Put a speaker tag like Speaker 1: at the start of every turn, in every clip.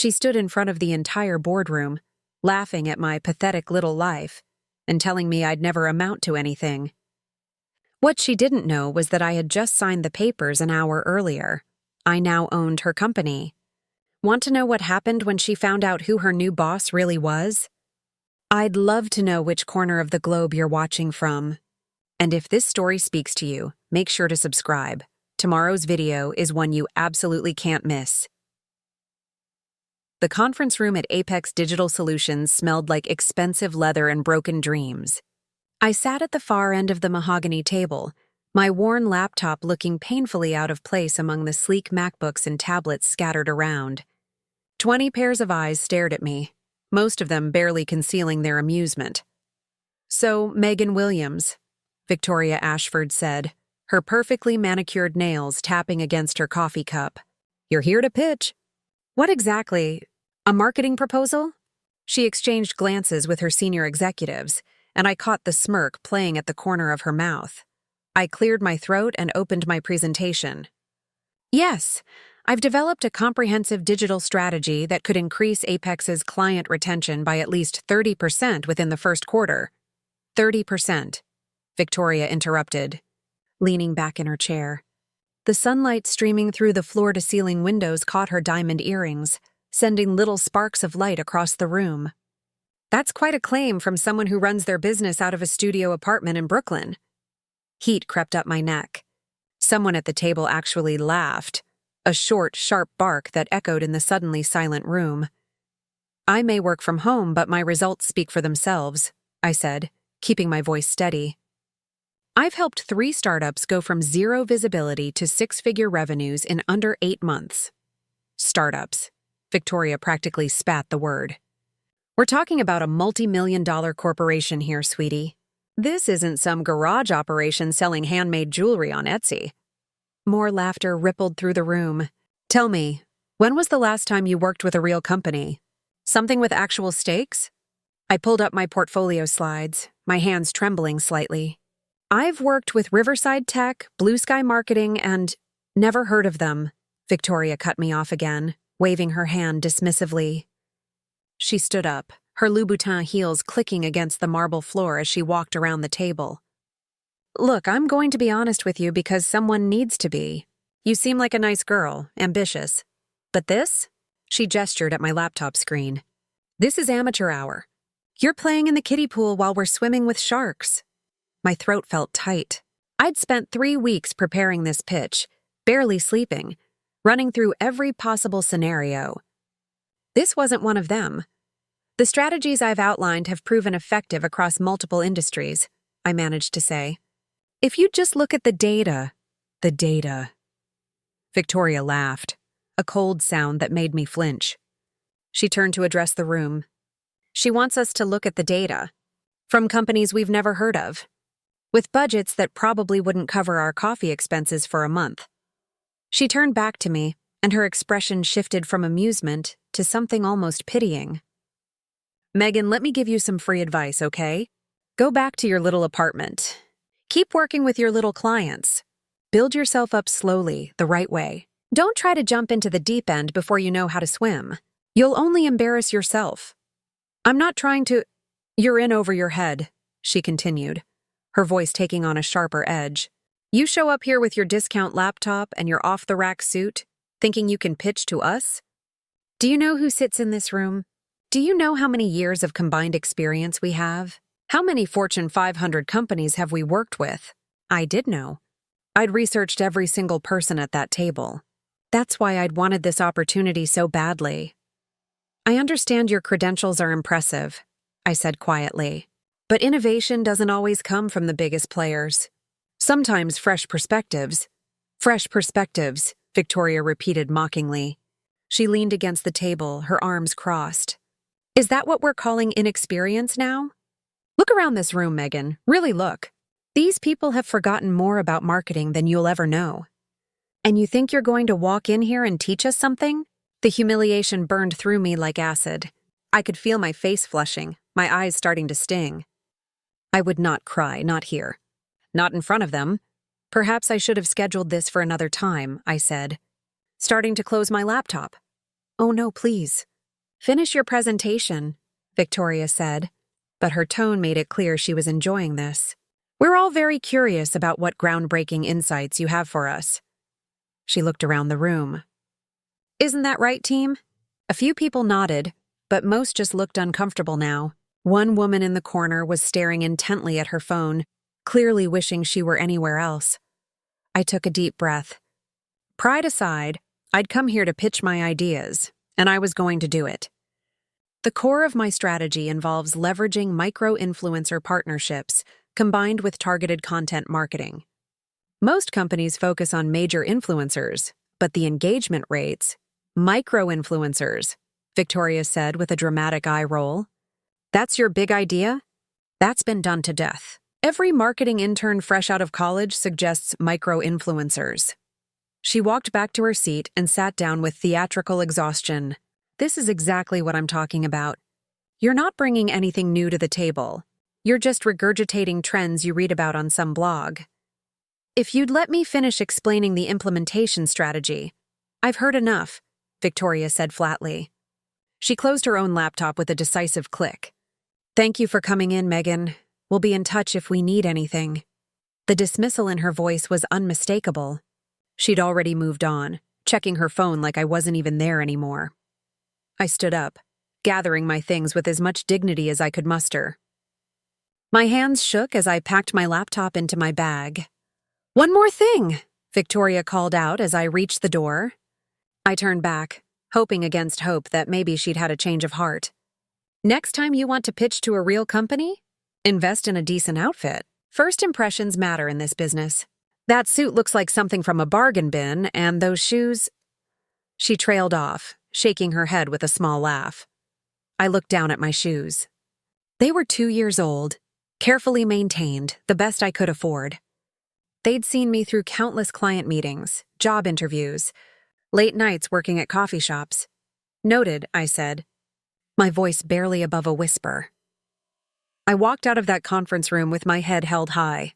Speaker 1: She stood in front of the entire boardroom, laughing at my pathetic little life and telling me I'd never amount to anything. What she didn't know was that I had just signed the papers an hour earlier. I now owned her company. Want to know what happened when she found out who her new boss really was? I'd love to know which corner of the globe you're watching from. And if this story speaks to you, make sure to subscribe. Tomorrow's video is one you absolutely can't miss. The conference room at Apex Digital Solutions smelled like expensive leather and broken dreams. I sat at the far end of the mahogany table, my worn laptop looking painfully out of place among the sleek MacBooks and tablets scattered around. 20 pairs of eyes stared at me, most of them barely concealing their amusement. "So, Megan Williams," Victoria Ashford said, her perfectly manicured nails tapping against her coffee cup. "You're here to pitch." "What exactly? A marketing proposal?" She exchanged glances with her senior executives, and I caught the smirk playing at the corner of her mouth. I cleared my throat and opened my presentation. "Yes, I've developed a comprehensive digital strategy that could increase Apex's client retention by at least 30% within the first quarter." 30%, Victoria interrupted, leaning back in her chair. The sunlight streaming through the floor-to-ceiling windows caught her diamond earrings, sending little sparks of light across the room. "That's quite a claim from someone who runs their business out of a studio apartment in Brooklyn." Heat crept up my neck. Someone at the table actually laughed, a short, sharp bark that echoed in the suddenly silent room. "I may work from home, but my results speak for themselves," I said, keeping my voice steady. "I've helped 3 startups go from 0 visibility to 6-figure revenues in under 8 months. Startups. Victoria practically spat the word. "We're talking about a multi-million-dollar corporation here, sweetie. This isn't some garage operation selling handmade jewelry on Etsy." More laughter rippled through the room. "Tell me, when was the last time you worked with a real company? Something with actual stakes?" I pulled up my portfolio slides, my hands trembling slightly. "I've worked with Riverside Tech, Blue Sky Marketing, and—" "Never heard of them," Victoria cut me off again, waving her hand dismissively. She stood up, her Louboutin heels clicking against the marble floor as she walked around the table. "Look, I'm going to be honest with you because someone needs to be. You seem like a nice girl, ambitious. But this?" She gestured at my laptop screen. "This is amateur hour. You're playing in the kiddie pool while we're swimming with sharks." My throat felt tight. I'd spent 3 weeks preparing this pitch, barely sleeping, running through every possible scenario. This wasn't one of them. "The strategies I've outlined have proven effective across multiple industries," I managed to say. "If you just look at the data." "The data." Victoria laughed, a cold sound that made me flinch. She turned to address the room. "She wants us to look at the data. From companies we've never heard of, with budgets that probably wouldn't cover our coffee expenses for a month." She turned back to me, and her expression shifted from amusement to something almost pitying. "Megan, let me give you some free advice, okay? Go back to your little apartment. Keep working with your little clients. Build yourself up slowly, the right way. Don't try to jump into the deep end before you know how to swim. You'll only embarrass yourself. I'm not trying to—" "You're in over your head," she continued, her voice taking on a sharper edge. "You show up here with your discount laptop and your off-the-rack suit, thinking you can pitch to us? Do you know who sits in this room? Do you know how many years of combined experience we have? How many Fortune 500 companies have we worked with?" I did know. I'd researched every single person at that table. That's why I'd wanted this opportunity so badly. "I understand your credentials are impressive," I said quietly. "But innovation doesn't always come from the biggest players. Sometimes fresh perspectives." "Fresh perspectives," Victoria repeated mockingly. She leaned against the table, her arms crossed. "Is that what we're calling inexperience now? Look around this room, Megan. Really look. These people have forgotten more about marketing than you'll ever know. And you think you're going to walk in here and teach us something?" The humiliation burned through me like acid. I could feel my face flushing, my eyes starting to sting. I would not cry, not here. Not in front of them. "Perhaps I should have scheduled this for another time," I said, starting to close my laptop. "Oh no, please," Finish your presentation, Victoria said, but her tone made it clear she was enjoying this. We're all very curious about what groundbreaking insights you have for us. She looked around the room. Isn't that right, team? A few people nodded, but most just looked uncomfortable now. One woman in the corner was staring intently at her phone, clearly wishing she were anywhere else. I took a deep breath. Pride aside, I'd come here to pitch my ideas, and I was going to do it. The core of my strategy involves leveraging micro-influencer partnerships combined with targeted content marketing. Most companies focus on major influencers, but the engagement rates, micro-influencers, Victoria said with a dramatic eye roll. That's your big idea? That's been done to death. Every marketing intern fresh out of college suggests micro-influencers. She walked back to her seat and sat down with theatrical exhaustion. This is exactly what I'm talking about. You're not bringing anything new to the table. You're just regurgitating trends you read about on some blog. If you'd let me finish explaining the implementation strategy. I've heard enough, Victoria said flatly. She closed her own laptop with a decisive click. Thank you for coming in, Megan. We'll be in touch if we need anything. The dismissal in her voice was unmistakable. She'd already moved on, checking her phone like I wasn't even there anymore. I stood up, gathering my things with as much dignity as I could muster. My hands shook as I packed my laptop into my bag. One more thing, Victoria called out as I reached the door. I turned back, hoping against hope that maybe she'd had a change of heart. Next time you want to pitch to a real company, invest in a decent outfit. First impressions matter in this business. That suit looks like something from a bargain bin, and those shoes... She trailed off, shaking her head with a small laugh. I looked down at my shoes. They were 2 years old, carefully maintained, the best I could afford. They'd seen me through countless client meetings, job interviews, late nights working at coffee shops. Noted, I said, my voice barely above a whisper. I walked out of that conference room with my head held high.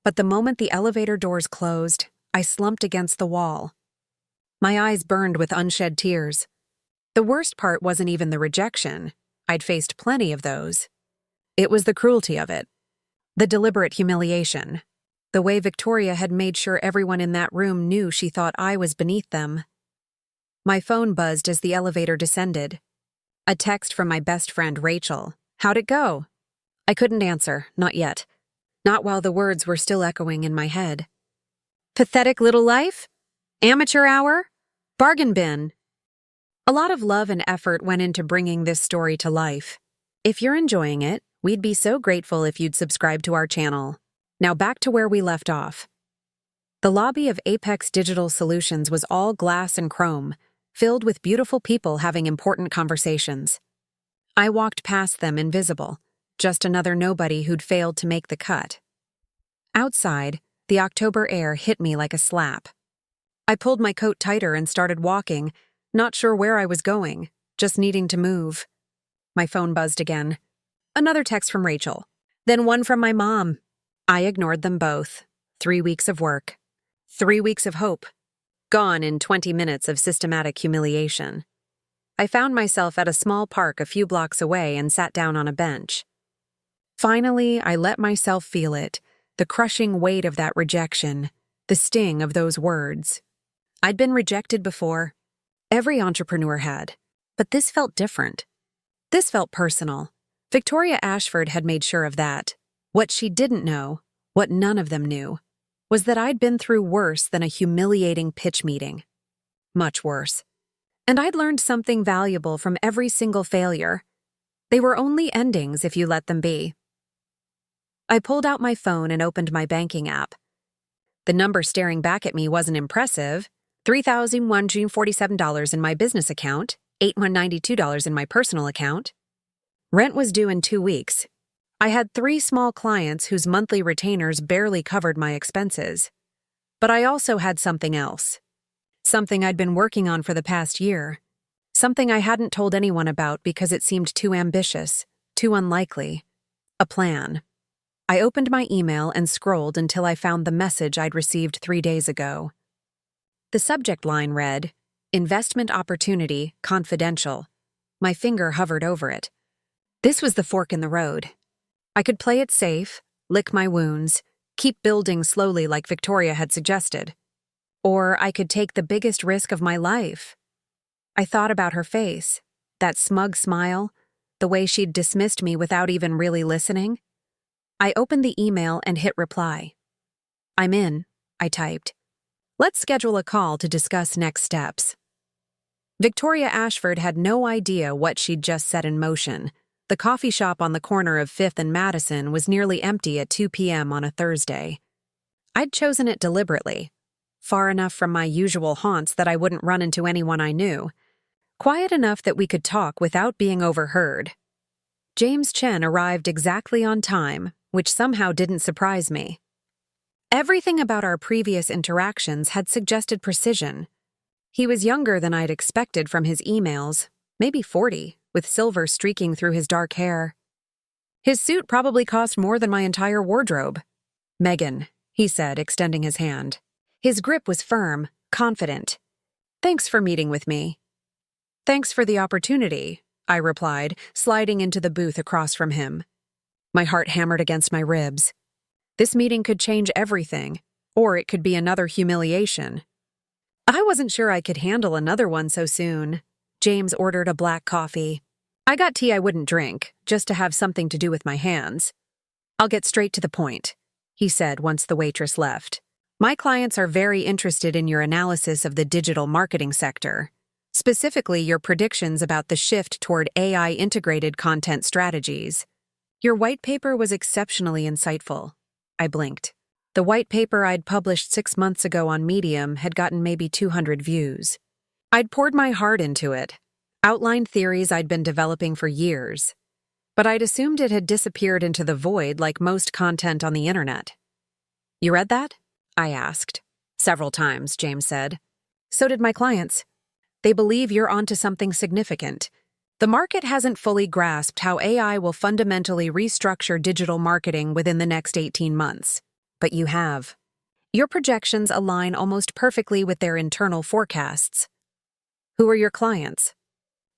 Speaker 1: But the moment the elevator doors closed, I slumped against the wall. My eyes burned with unshed tears. The worst part wasn't even the rejection. I'd faced plenty of those. It was the cruelty of it. The deliberate humiliation. The way Victoria had made sure everyone in that room knew she thought I was beneath them. My phone buzzed as the elevator descended. A text from my best friend, Rachel. How'd it go? I couldn't answer, not yet. Not while the words were still echoing in my head. Pathetic little life? Amateur hour? Bargain bin? A lot of love and effort went into bringing this story to life. If you're enjoying it, we'd be so grateful if you'd subscribe to our channel. Now back to where we left off. The lobby of Apex Digital Solutions was all glass and chrome, filled with beautiful people having important conversations. I walked past them invisible, just another nobody who'd failed to make the cut. Outside, the October air hit me like a slap. I pulled my coat tighter and started walking, not sure where I was going, just needing to move. My phone buzzed again. Another text from Rachel. Then one from my mom. I ignored them both. 3 weeks of work. 3 weeks of hope. Gone in 20 minutes of systematic humiliation. I found myself at a small park a few blocks away and sat down on a bench. Finally, I let myself feel it, the crushing weight of that rejection, the sting of those words. I'd been rejected before. Every entrepreneur had. But this felt different. This felt personal. Victoria Ashford had made sure of that. What she didn't know, what none of them knew, was that I'd been through worse than a humiliating pitch meeting. Much worse. And I'd learned something valuable from every single failure. They were only endings if you let them be. I pulled out my phone and opened my banking app. The number staring back at me wasn't impressive. $3,147 in my business account, $892 in my personal account. Rent was due in 2 weeks. I had 3 small clients whose monthly retainers barely covered my expenses. But I also had something else. Something I'd been working on for the past year. Something I hadn't told anyone about because it seemed too ambitious, too unlikely. A plan. I opened my email and scrolled until I found the message I'd received 3 days ago. The subject line read, Investment Opportunity, Confidential. My finger hovered over it. This was the fork in the road. I could play it safe, lick my wounds, keep building slowly like Victoria had suggested. Or I could take the biggest risk of my life. I thought about her face, that smug smile, the way she'd dismissed me without even really listening. I opened the email and hit reply. "I'm in," I typed. "Let's schedule a call to discuss next steps." Victoria Ashford had no idea what she'd just set in motion. The coffee shop on the corner of 5th and Madison was nearly empty at 2 p.m. on a Thursday. I'd chosen it deliberately, far enough from my usual haunts that I wouldn't run into anyone I knew, quiet enough that we could talk without being overheard. James Chen arrived exactly on time, which somehow didn't surprise me. Everything about our previous interactions had suggested precision. He was younger than I'd expected from his emails, maybe 40, with silver streaking through his dark hair. His suit probably cost more than my entire wardrobe. "Megan," he said, extending his hand. His grip was firm, confident. "Thanks for meeting with me." "Thanks for the opportunity," I replied, sliding into the booth across from him. My heart hammered against my ribs. This meeting could change everything, or it could be another humiliation. I wasn't sure I could handle another one so soon. James ordered a black coffee. I got tea I wouldn't drink, just to have something to do with my hands. "I'll get straight to the point," he said once the waitress left. "My clients are very interested in your analysis of the digital marketing sector, specifically your predictions about the shift toward AI-integrated content strategies. Your white paper was exceptionally insightful." I blinked. The white paper I'd published 6 months ago on Medium had gotten maybe 200 views. I'd poured my heart into it, outlined theories I'd been developing for years, but I'd assumed it had disappeared into the void like most content on the internet. "You read that?" I asked. "Several times," James said. "So did my clients. They believe you're onto something significant. The market hasn't fully grasped how AI will fundamentally restructure digital marketing within the next 18 months. But you have. Your projections align almost perfectly with their internal forecasts." "Who are your clients?"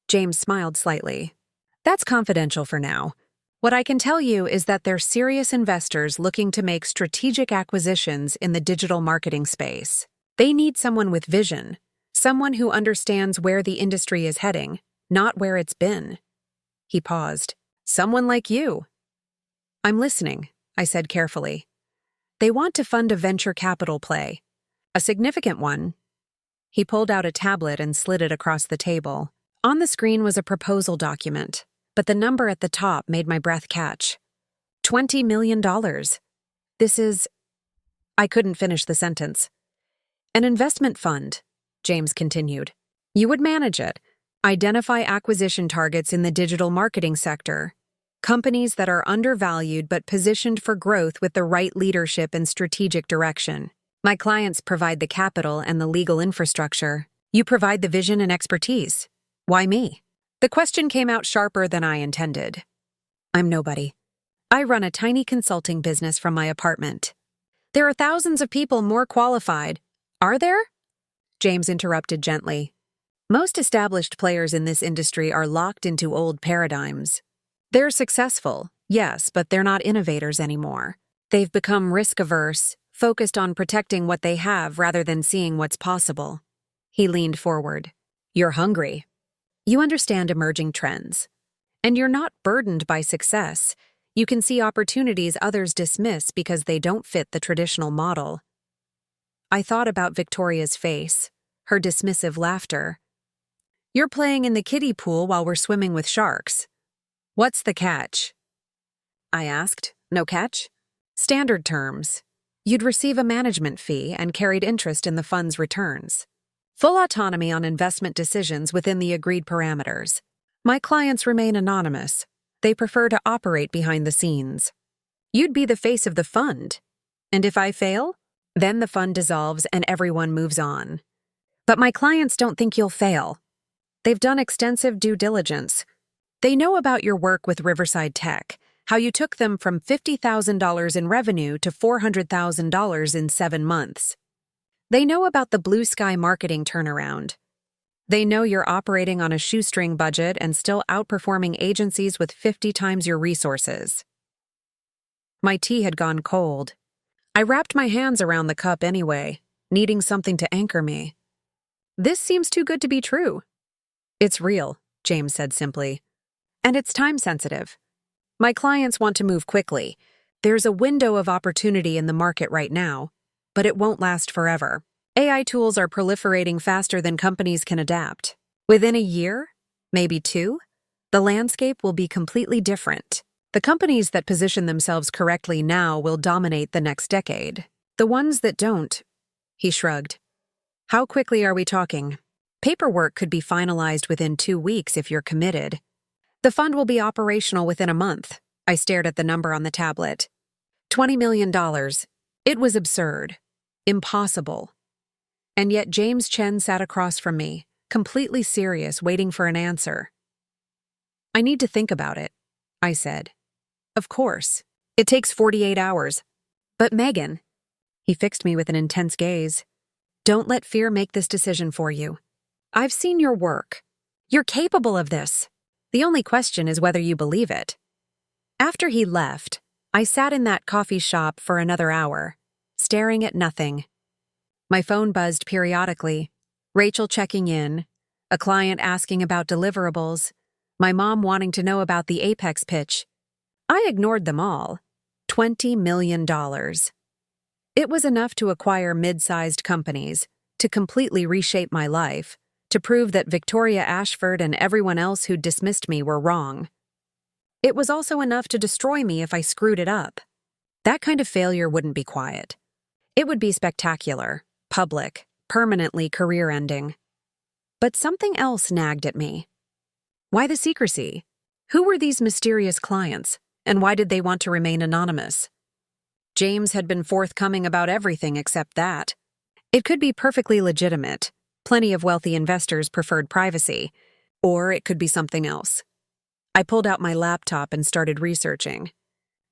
Speaker 1: James smiled slightly. "That's confidential for now. What I can tell you is that they're serious investors looking to make strategic acquisitions in the digital marketing space. They need someone with vision, someone who understands where the industry is heading, not where it's been." He paused. "Someone like you." "I'm listening," I said carefully. "They want to fund a venture capital play. A significant one." He pulled out a tablet and slid it across the table. On the screen was a proposal document, but the number at the top made my breath catch. $20 million. This is... I couldn't finish the sentence. "An investment fund," James continued. "You would manage it, identify acquisition targets in the digital marketing sector, companies that are undervalued but positioned for growth with the right leadership and strategic direction. My clients provide the capital and the legal infrastructure. You provide the vision and expertise. Why me?" The question came out sharper than I intended. "I'm nobody. I run a tiny consulting business from my apartment. There are thousands of people more qualified." "Are there?" James interrupted gently. "Most established players in this industry are locked into old paradigms. They're successful, yes, but they're not innovators anymore. They've become risk-averse, focused on protecting what they have rather than seeing what's possible." He leaned forward. "You're hungry. You understand emerging trends. And you're not burdened by success. You can see opportunities others dismiss because they don't fit the traditional model." I thought about Victoria's face, her dismissive laughter. "You're playing in the kiddie pool while we're swimming with sharks. What's the catch?" I asked. "No catch?" "Standard terms. You'd receive a management fee and carried interest in the fund's returns. Full autonomy on investment decisions within the agreed parameters. My clients remain anonymous. They prefer to operate behind the scenes. You'd be the face of the fund. And if I fail, then the fund dissolves and everyone moves on. But my clients don't think you'll fail. They've done extensive due diligence. They know about your work with Riverside Tech, how you took them from $50,000 in revenue to $400,000 in 7 months. They know about the blue sky marketing turnaround. They know you're operating on a shoestring budget and still outperforming agencies with 50 times your resources. My tea had gone cold. I wrapped my hands around the cup anyway, needing something to anchor me. This seems too good to be true. It's real, James said simply. And it's time-sensitive. My clients want to move quickly. There's a window of opportunity in the market right now, but it won't last forever. AI tools are proliferating faster than companies can adapt. Within a year, maybe 2, the landscape will be completely different. The companies that position themselves correctly now will dominate the next decade. The ones that don't, he shrugged. How quickly are we talking? Paperwork could be finalized within 2 weeks if you're committed. The fund will be operational within a month. I stared at the number on the tablet. $20 million. It was absurd. Impossible. And yet James Chen sat across from me, completely serious, waiting for an answer. I need to think about it, I said. Of course. It takes 48 hours. But Megan, he fixed me with an intense gaze, don't let fear make this decision for you. I've seen your work. You're capable of this. The only question is whether you believe it. After he left, I sat in that coffee shop for another hour, staring at nothing. My phone buzzed periodically, Rachel checking in, a client asking about deliverables, my mom wanting to know about the Apex pitch. I ignored them all. $20 million. It was enough to acquire mid-sized companies, to completely reshape my life, to prove that Victoria Ashford and everyone else who dismissed me were wrong. It was also enough to destroy me if I screwed it up. That kind of failure wouldn't be quiet. It would be spectacular, public, permanently career-ending. But something else nagged at me. Why the secrecy? Who were these mysterious clients, and why did they want to remain anonymous? James had been forthcoming about everything except that. It could be perfectly legitimate. Plenty of wealthy investors preferred privacy. Or it could be something else. I pulled out my laptop and started researching.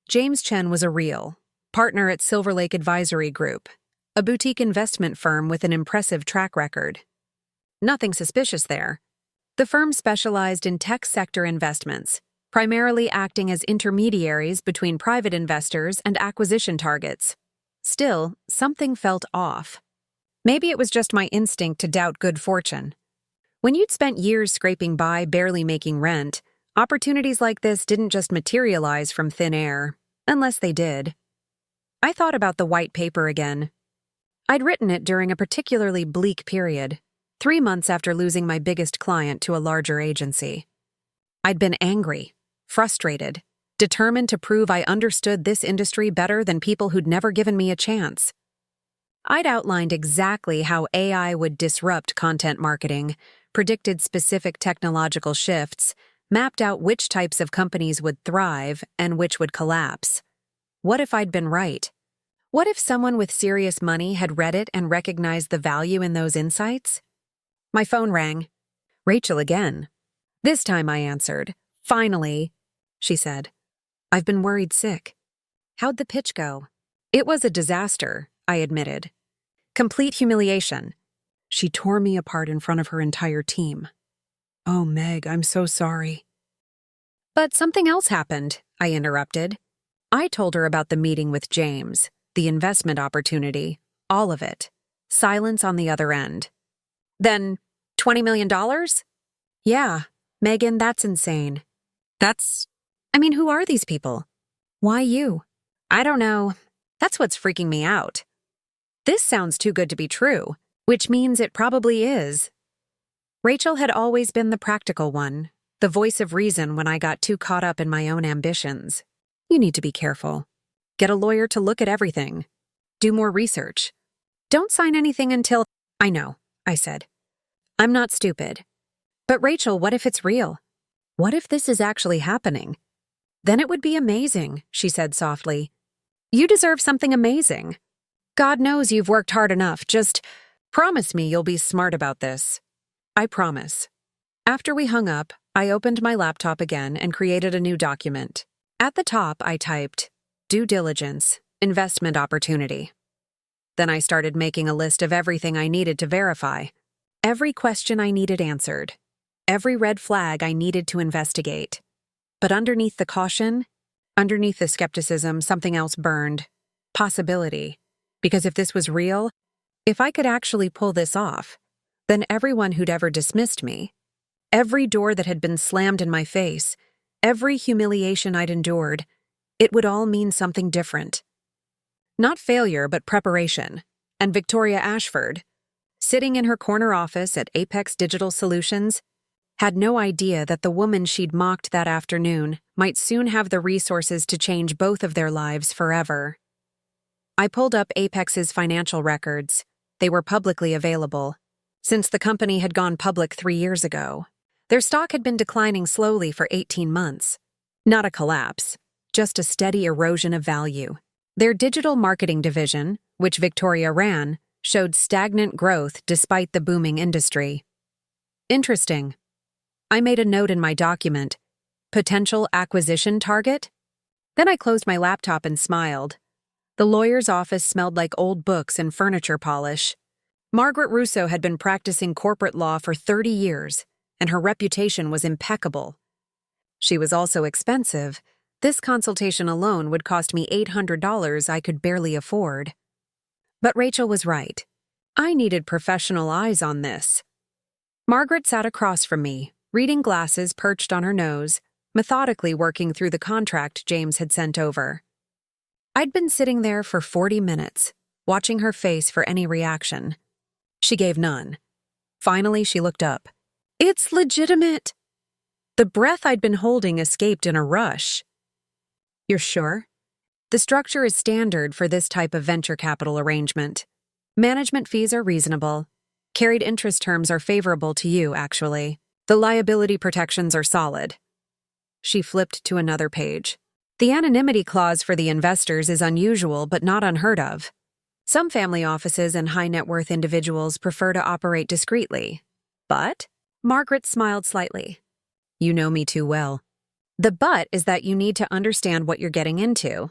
Speaker 1: James Chen was a real partner at Silver Lake Advisory Group, a boutique investment firm with an impressive track record. Nothing suspicious there. The firm specialized in tech sector investments, primarily acting as intermediaries between private investors and acquisition targets. Still, something felt off. Maybe it was just my instinct to doubt good fortune. When you'd spent years scraping by, barely making rent, opportunities like this didn't just materialize from thin air, unless they did. I thought about the white paper again. I'd written it during a particularly bleak period, 3 months after losing my biggest client to a larger agency. I'd been angry, frustrated, determined to prove I understood this industry better than people who'd never given me a chance. I'd outlined exactly how AI would disrupt content marketing, predicted specific technological shifts, mapped out which types of companies would thrive and which would collapse. What if I'd been right? What if someone with serious money had read it and recognized the value in those insights? My phone rang. Rachel again. This time I answered. Finally, she said. I've been worried sick. How'd the pitch go? It was a disaster, I admitted. Complete humiliation. She tore me apart in front of her entire team. Oh, Meg, I'm so sorry. But something else happened, I interrupted. I told her about the meeting with James, the investment opportunity, all of it. Silence on the other end. Then, $20 million? Yeah, Megan, that's insane. Who are these people? Why you? I don't know. That's what's freaking me out. This sounds too good to be true, which means it probably is. Rachel had always been the practical one, the voice of reason when I got too caught up in my own ambitions. You need to be careful. Get a lawyer to look at everything. Do more research. Don't sign anything until— I know, I said. I'm not stupid. But Rachel, what if it's real? What if this is actually happening? Then it would be amazing, she said softly. You deserve something amazing. God knows you've worked hard enough. Just promise me you'll be smart about this. I promise. After we hung up, I opened my laptop again and created a new document. At the top, I typed, due diligence, investment opportunity. Then I started making a list of everything I needed to verify. Every question I needed answered. Every red flag I needed to investigate. But underneath the caution, underneath the skepticism, something else burned. Possibility. Because if this was real, if I could actually pull this off, then everyone who'd ever dismissed me, every door that had been slammed in my face, every humiliation I'd endured, it would all mean something different. Not failure, but preparation. And Victoria Ashford, sitting in her corner office at Apex Digital Solutions, had no idea that the woman she'd mocked that afternoon might soon have the resources to change both of their lives forever. I pulled up Apex's financial records. They were publicly available. Since the company had gone public 3 years ago, their stock had been declining slowly for 18 months. Not a collapse, just a steady erosion of value. Their digital marketing division, which Victoria ran, showed stagnant growth despite the booming industry. Interesting. I made a note in my document. Potential acquisition target? Then I closed my laptop and smiled. The lawyer's office smelled like old books and furniture polish. Margaret Russo had been practicing corporate law for 30 years, and her reputation was impeccable. She was also expensive. This consultation alone would cost me $800 I could barely afford. But Rachel was right. I needed professional eyes on this. Margaret sat across from me, reading glasses perched on her nose, methodically working through the contract James had sent over. I'd been sitting there for 40 minutes, watching her face for any reaction. She gave none. Finally, she looked up. "It's legitimate." The breath I'd been holding escaped in a rush. "You're sure?" The structure is standard for this type of venture capital arrangement. Management fees are reasonable. Carried interest terms are favorable to you, actually. The liability protections are solid. She flipped to another page. The anonymity clause for the investors is unusual but not unheard of. Some family offices and high-net-worth individuals prefer to operate discreetly. But? Margaret smiled slightly. You know me too well. The but is that you need to understand what you're getting into.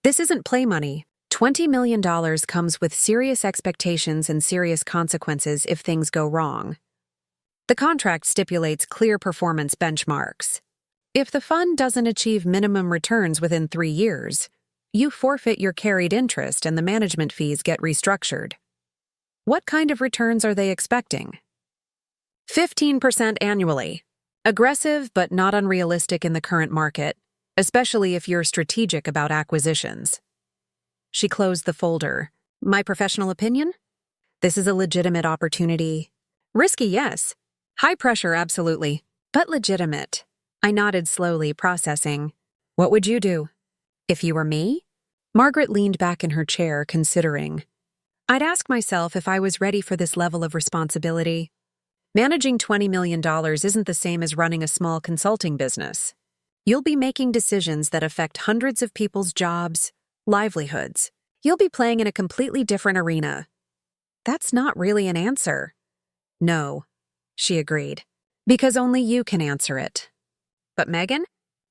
Speaker 1: This isn't play money. $20 million comes with serious expectations and serious consequences if things go wrong. The contract stipulates clear performance benchmarks. If the fund doesn't achieve minimum returns within 3 years, you forfeit your carried interest and the management fees get restructured. What kind of returns are they expecting? 15% annually. Aggressive but not unrealistic in the current market, especially if you're strategic about acquisitions. She closed the folder. My professional opinion? This is a legitimate opportunity. Risky, yes. High pressure, absolutely. But legitimate. I nodded slowly, processing. What would you do? If you were me? Margaret leaned back in her chair, considering. I'd ask myself if I was ready for this level of responsibility. Managing $20 million isn't the same as running a small consulting business. You'll be making decisions that affect hundreds of people's jobs, livelihoods. You'll be playing in a completely different arena. That's not really an answer. No, she agreed. Because only you can answer it. But Megan?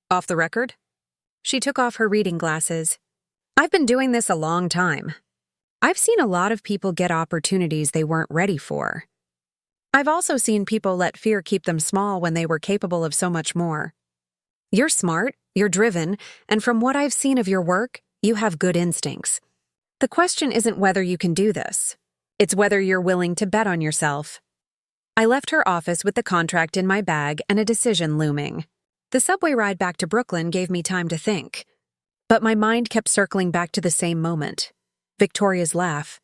Speaker 1: Off the record? She took off her reading glasses. I've been doing this a long time. I've seen a lot of people get opportunities they weren't ready for. I've also seen people let fear keep them small when they were capable of so much more. You're smart, you're driven, and from what I've seen of your work, you have good instincts. The question isn't whether you can do this. It's whether you're willing to bet on yourself. I left her office with the contract in my bag and a decision looming. The subway ride back to Brooklyn gave me time to think. But my mind kept circling back to the same moment. Victoria's laugh.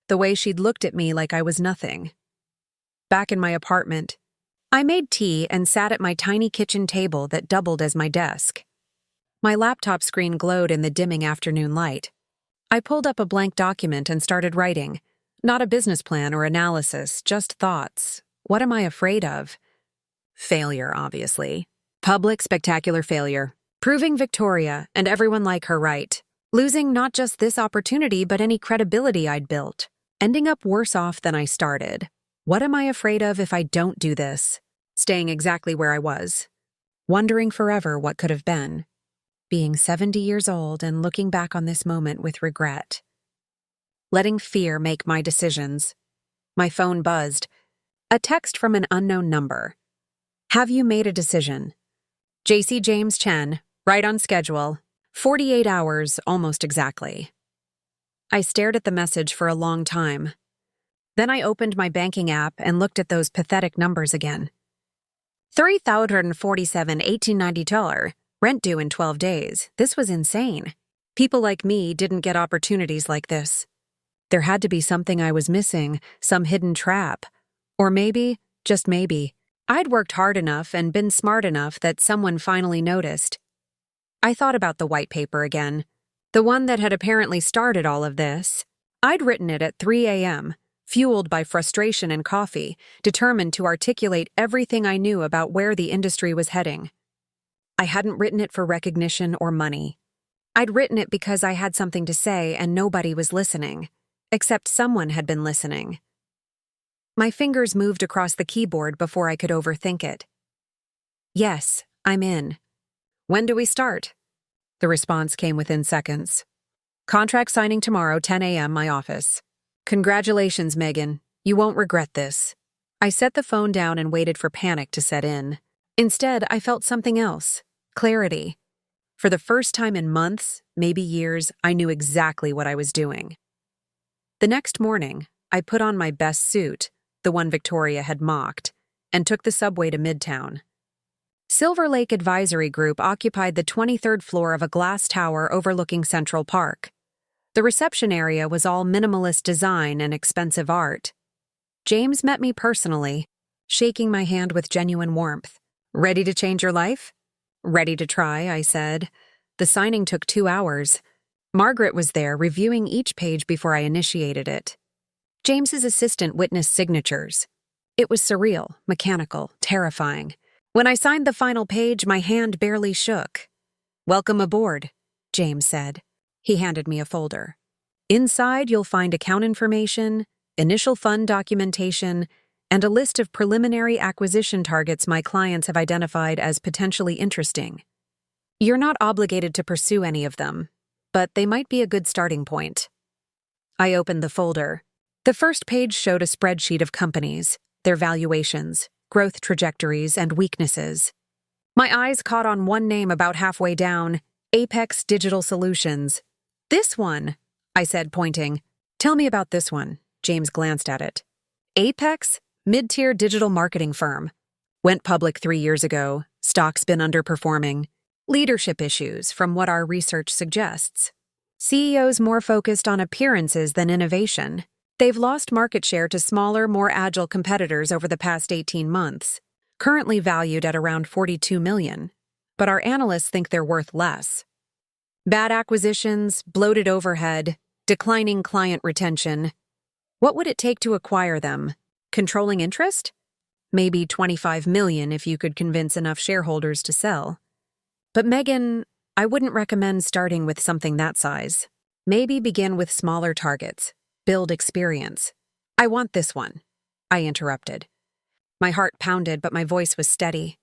Speaker 1: The way she'd looked at me like I was nothing. Back in my apartment, I made tea and sat at my tiny kitchen table that doubled as my desk. My laptop screen glowed in the dimming afternoon light. I pulled up a blank document and started writing. Not a business plan or analysis, just thoughts. What am I afraid of? Failure, obviously. Public, spectacular failure. Proving Victoria and everyone like her right. Losing not just this opportunity but any credibility I'd built. Ending up worse off than I started. What am I afraid of if I don't do this? Staying exactly where I was. Wondering forever what could have been. Being 70 years old and looking back on this moment with regret. Letting fear make my decisions. My phone buzzed. A text from an unknown number. Have you made a decision? JC James Chen, right on schedule. 48 hours, almost exactly. I stared at the message for a long time. Then I opened my banking app and looked at those pathetic numbers again. $3,047.1892, rent due in 12 days. This was insane. People like me didn't get opportunities like this. There had to be something I was missing, some hidden trap. Or maybe, just maybe, I'd worked hard enough and been smart enough that someone finally noticed. I thought about the white paper again, the one that had apparently started all of this. I'd written it at 3 a.m., fueled by frustration and coffee, determined to articulate everything I knew about where the industry was heading. I hadn't written it for recognition or money. I'd written it because I had something to say and nobody was listening, except someone had been listening. My fingers moved across the keyboard before I could overthink it. Yes, I'm in. When do we start? The response came within seconds. Contract signing tomorrow, 10 a.m., my office. Congratulations, Megan. You won't regret this. I set the phone down and waited for panic to set in. Instead, I felt something else. Clarity. For the first time in months, maybe years, I knew exactly what I was doing. The next morning, I put on my best suit, the one Victoria had mocked, and took the subway to Midtown. Silver Lake Advisory Group occupied the 23rd floor of a glass tower overlooking Central Park. The reception area was all minimalist design and expensive art. James met me personally, shaking my hand with genuine warmth. Ready to change your life? Ready to try, I said. The signing took 2 hours. Margaret was there, reviewing each page before I initiated it. James's assistant witnessed signatures. It was surreal, mechanical, terrifying. When I signed the final page, my hand barely shook. Welcome aboard, James said. He handed me a folder. Inside, you'll find account information, initial fund documentation, and a list of preliminary acquisition targets my clients have identified as potentially interesting. You're not obligated to pursue any of them, but they might be a good starting point. I opened the folder. The first page showed a spreadsheet of companies, their valuations, growth trajectories, and weaknesses. My eyes caught on one name about halfway down, Apex Digital Solutions. This one, I said, pointing. Tell me about this one. James glanced at it. Apex, mid-tier digital marketing firm. Went public 3 years ago. Stock's been underperforming. Leadership issues, from what our research suggests. CEOs more focused on appearances than innovation. They've lost market share to smaller, more agile competitors over the past 18 months, currently valued at around $42 million. But our analysts think they're worth less. Bad acquisitions, bloated overhead, declining client retention. What would it take to acquire them? Controlling interest? Maybe $25 million if you could convince enough shareholders to sell. But Megan, I wouldn't recommend starting with something that size. Maybe begin with smaller targets. Build experience. I want this one, I interrupted. My heart pounded, but my voice was steady.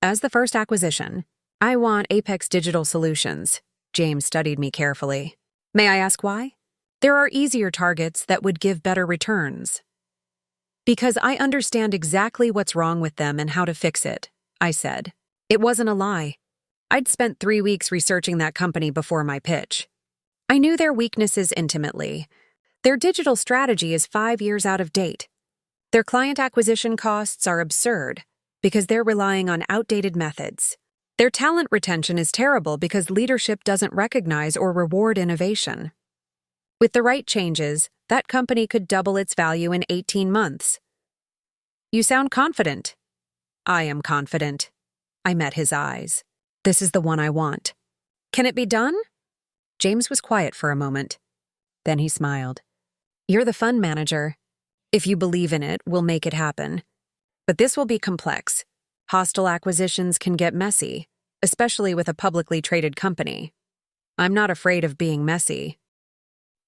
Speaker 1: As the first acquisition, I want Apex Digital Solutions. James studied me carefully. May I ask why? There are easier targets that would give better returns. Because I understand exactly what's wrong with them and how to fix it, I said. It wasn't a lie. I'd spent 3 weeks researching that company before my pitch. I knew their weaknesses intimately. Their digital strategy is 5 years out of date. Their client acquisition costs are absurd because they're relying on outdated methods. Their talent retention is terrible because leadership doesn't recognize or reward innovation. With the right changes, that company could double its value in 18 months. You sound confident. I am confident. I met his eyes. This is the one I want. Can it be done? James was quiet for a moment. Then he smiled. You're the fund manager. If you believe in it, we'll make it happen. But this will be complex. Hostile acquisitions can get messy, especially with a publicly traded company. I'm not afraid of being messy.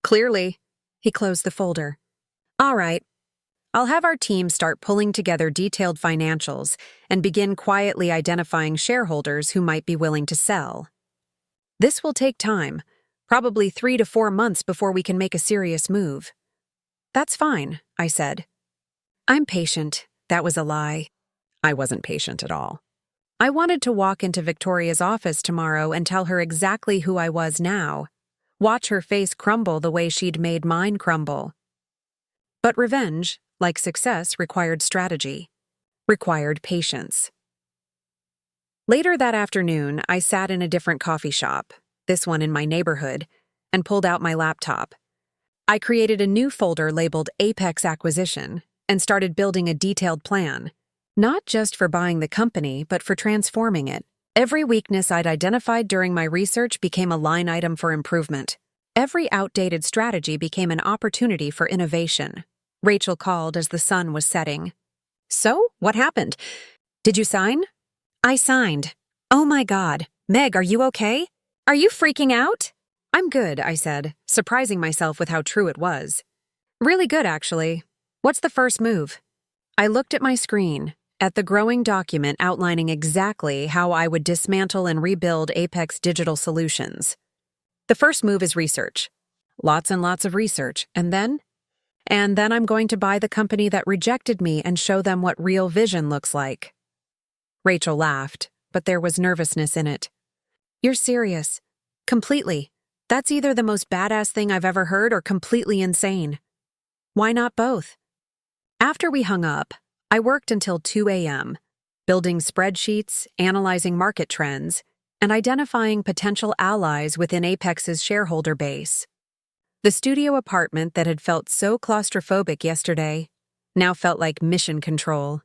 Speaker 1: Clearly, he closed the folder. All right. I'll have our team start pulling together detailed financials and begin quietly identifying shareholders who might be willing to sell. This will take time, probably 3 to 4 months before we can make a serious move. That's fine, I said. I'm patient. That was a lie. I wasn't patient at all. I wanted to walk into Victoria's office tomorrow and tell her exactly who I was now. Watch her face crumble the way she'd made mine crumble. But revenge, like success, required strategy, required patience. Later that afternoon, I sat in a different coffee shop, this one in my neighborhood, and pulled out my laptop. I created a new folder labeled Apex Acquisition and started building a detailed plan, not just for buying the company, but for transforming it. Every weakness I'd identified during my research became a line item for improvement. Every outdated strategy became an opportunity for innovation. Rachel called as the sun was setting. So, what happened? Did you sign? I signed. Oh my God. Meg, are you okay? Are you freaking out? I'm good, I said, surprising myself with how true it was. Really good, actually. What's the first move? I looked at my screen, at the growing document outlining exactly how I would dismantle and rebuild Apex Digital Solutions. The first move is research. Lots and lots of research. And then I'm going to buy the company that rejected me and show them what real vision looks like. Rachel laughed, but there was nervousness in it. You're serious. Completely. That's either the most badass thing I've ever heard or completely insane. Why not both? After we hung up, I worked until 2 a.m., building spreadsheets, analyzing market trends, and identifying potential allies within Apex's shareholder base. The studio apartment that had felt so claustrophobic yesterday now felt like mission control.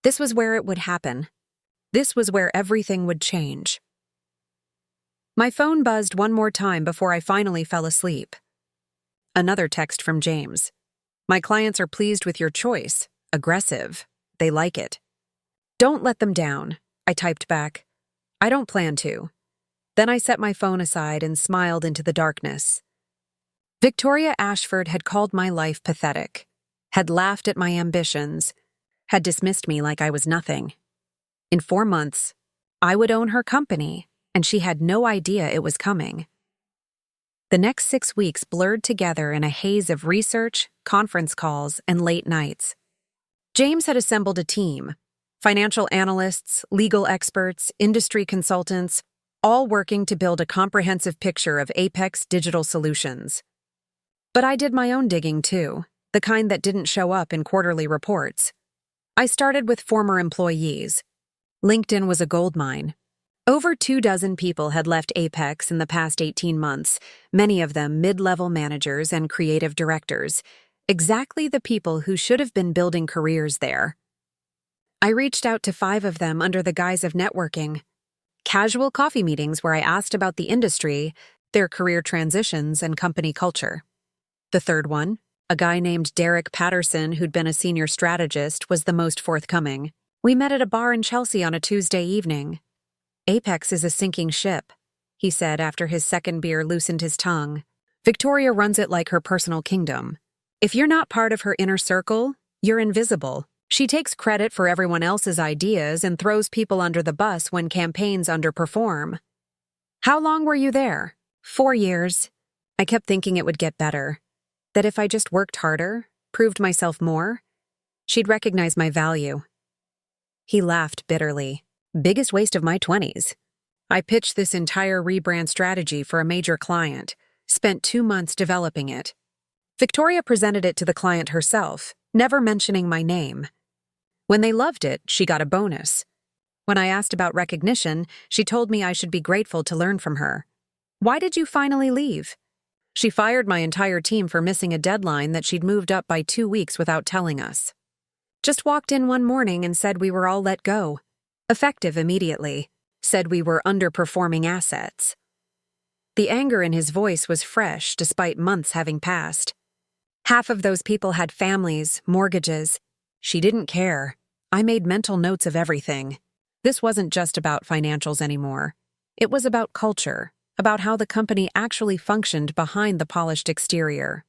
Speaker 1: This was where it would happen. This was where everything would change. My phone buzzed one more time before I finally fell asleep. Another text from James. My clients are pleased with your choice. Aggressive. They like it. Don't let them down, I typed back. I don't plan to. Then I set my phone aside and smiled into the darkness. Victoria Ashford had called my life pathetic, had laughed at my ambitions, had dismissed me like I was nothing. In 4 months, I would own her company, and she had no idea it was coming. The next 6 weeks blurred together in a haze of research, conference calls, and late nights. James had assembled a team, financial analysts, legal experts, industry consultants, all working to build a comprehensive picture of Apex Digital Solutions. But I did my own digging too, the kind that didn't show up in quarterly reports. I started with former employees. LinkedIn was a goldmine. Over 24 people had left Apex in the past 18 months, many of them mid-level managers and creative directors, exactly the people who should have been building careers there. I reached out to 5 of them under the guise of networking. Casual coffee meetings where I asked about the industry, their career transitions, and company culture. The third one, a guy named Derek Patterson who'd been a senior strategist, was the most forthcoming. We met at a bar in Chelsea on a Tuesday evening. Apex is a sinking ship, he said after his second beer loosened his tongue. Victoria runs it like her personal kingdom. If you're not part of her inner circle, you're invisible. She takes credit for everyone else's ideas and throws people under the bus when campaigns underperform. How long were you there? 4 years. I kept thinking it would get better. That if I just worked harder, proved myself more, she'd recognize my value. He laughed bitterly. Biggest waste of my 20s. I pitched this entire rebrand strategy for a major client, spent 2 months developing it. Victoria presented it to the client herself, never mentioning my name. When they loved it, she got a bonus. When I asked about recognition, she told me I should be grateful to learn from her. Why did you finally leave? She fired my entire team for missing a deadline that she'd moved up by 2 weeks without telling us. Just walked in one morning and said we were all let go. Effective immediately. Said we were underperforming assets. The anger in his voice was fresh despite months having passed. Half of those people had families, mortgages. She didn't care. I made mental notes of everything. This wasn't just about financials anymore. It was about culture, about how the company actually functioned behind the polished exterior.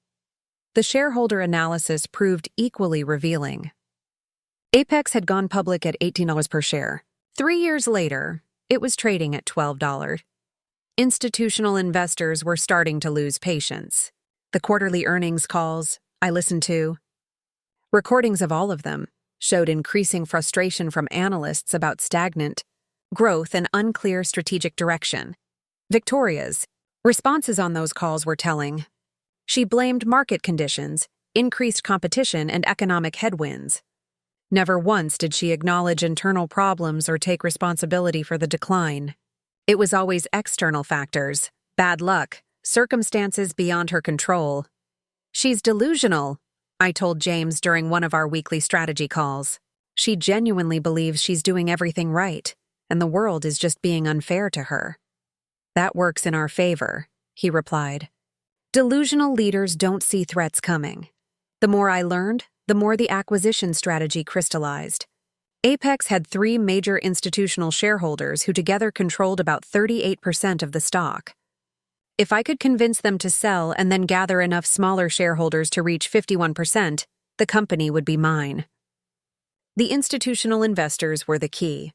Speaker 1: The shareholder analysis proved equally revealing. Apex had gone public at $18 per share. 3 years later, it was trading at $12. Institutional investors were starting to lose patience. The quarterly earnings calls I listened to. Recordings of all of them showed increasing frustration from analysts about stagnant growth and unclear strategic direction. Victoria's responses on those calls were telling. She blamed market conditions, increased competition, and economic headwinds. Never once did she acknowledge internal problems or take responsibility for the decline. It was always external factors, bad luck, circumstances beyond her control. "She's delusional," I told James during one of our weekly strategy calls. "She genuinely believes she's doing everything right, and the world is just being unfair to her." "That works in our favor," he replied. Delusional leaders don't see threats coming. The more I learned, the more the acquisition strategy crystallized. Apex had 3 major institutional shareholders who together controlled about 38% of the stock. If I could convince them to sell and then gather enough smaller shareholders to reach 51%, the company would be mine. The institutional investors were the key.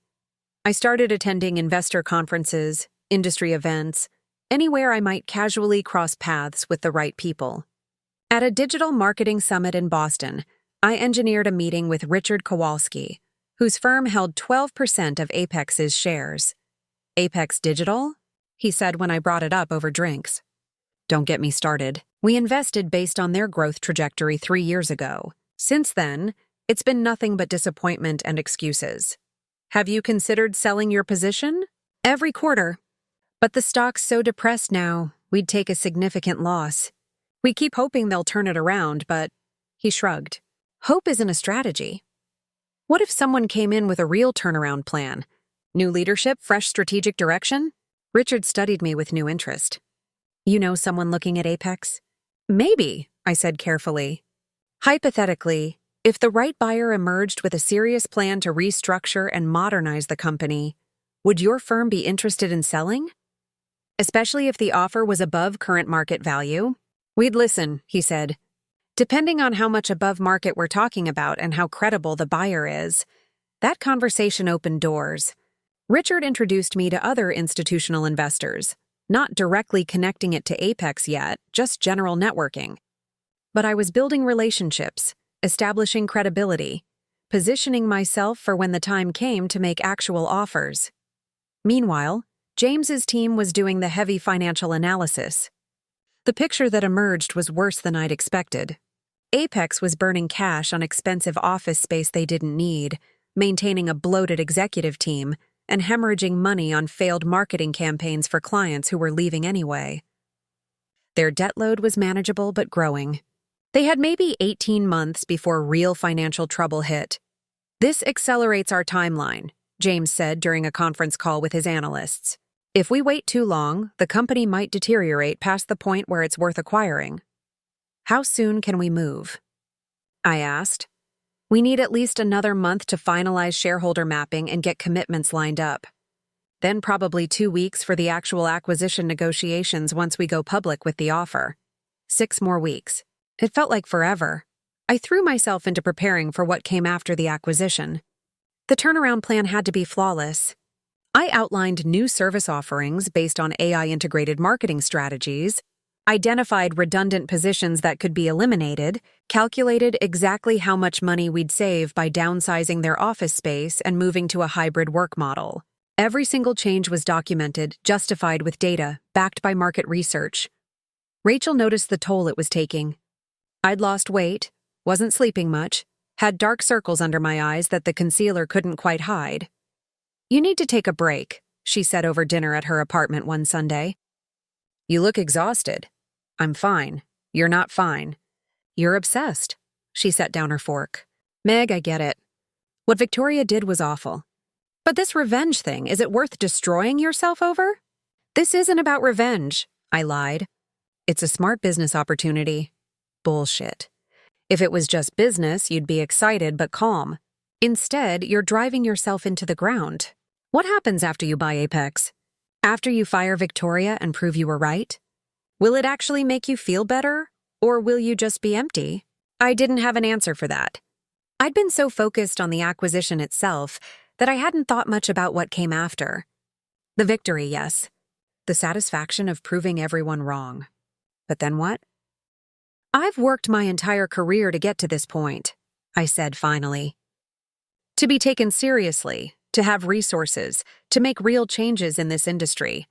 Speaker 1: I started attending investor conferences, industry events, anywhere I might casually cross paths with the right people. At a digital marketing summit in Boston, I engineered a meeting with Richard Kowalski, whose firm held 12% of Apex's shares. "Apex Digital?" he said when I brought it up over drinks. "Don't get me started. We invested based on their growth trajectory 3 years ago. Since then, it's been nothing but disappointment and excuses. Have you considered selling your position?" "Every quarter. But the stock's so depressed now, we'd take a significant loss. We keep hoping they'll turn it around, but..." He shrugged. "Hope isn't a strategy. What if someone came in with a real turnaround plan? New leadership, fresh strategic direction?" Richard studied me with new interest. "You know someone looking at Apex?" "Maybe," I said carefully. "Hypothetically, if the right buyer emerged with a serious plan to restructure and modernize the company, would your firm be interested in selling? Especially if the offer was above current market value?" "We'd listen," he said. "Depending on how much above market we're talking about and how credible the buyer is." That conversation opened doors. Richard introduced me to other institutional investors, not directly connecting it to Apex yet, just general networking. But I was building relationships, establishing credibility, positioning myself for when the time came to make actual offers. Meanwhile, James's team was doing the heavy financial analysis. The picture that emerged was worse than I'd expected. Apex was burning cash on expensive office space they didn't need, maintaining a bloated executive team, and hemorrhaging money on failed marketing campaigns for clients who were leaving anyway. Their debt load was manageable but growing. They had maybe 18 months before real financial trouble hit. "This accelerates our timeline," James said during a conference call with his analysts. "If we wait too long, the company might deteriorate past the point where it's worth acquiring." "How soon can we move?" I asked. "We need at least another month to finalize shareholder mapping and get commitments lined up. Then probably 2 weeks for the actual acquisition negotiations once we go public with the offer. 6 more weeks." It felt like forever. I threw myself into preparing for what came after the acquisition. The turnaround plan had to be flawless. I outlined new service offerings based on AI-integrated marketing strategies, identified redundant positions that could be eliminated, calculated exactly how much money we'd save by downsizing their office space and moving to a hybrid work model. Every single change was documented, justified with data, backed by market research. Rachel noticed the toll it was taking. I'd lost weight, wasn't sleeping much, had dark circles under my eyes that the concealer couldn't quite hide. "You need to take a break," she said over dinner at her apartment one Sunday. "You look exhausted." "I'm fine." "You're not fine." "You're obsessed." She set down her fork. "Meg, I get it. What Victoria did was awful. But this revenge thing, is it worth destroying yourself over?" "This isn't about revenge," I lied. "It's a smart business opportunity." Bullshit. If it was just business, you'd be excited but calm. Instead, you're driving yourself into the ground. What happens after you buy Apex? After you fire Victoria and prove you were right? Will it actually make you feel better? Or will you just be empty? I didn't have an answer for that. I'd been so focused on the acquisition itself that I hadn't thought much about what came after. The victory, yes. The satisfaction of proving everyone wrong. But then what? I've worked my entire career to get to this point. I said finally. To be taken seriously, to have resources, to make real changes in this industry.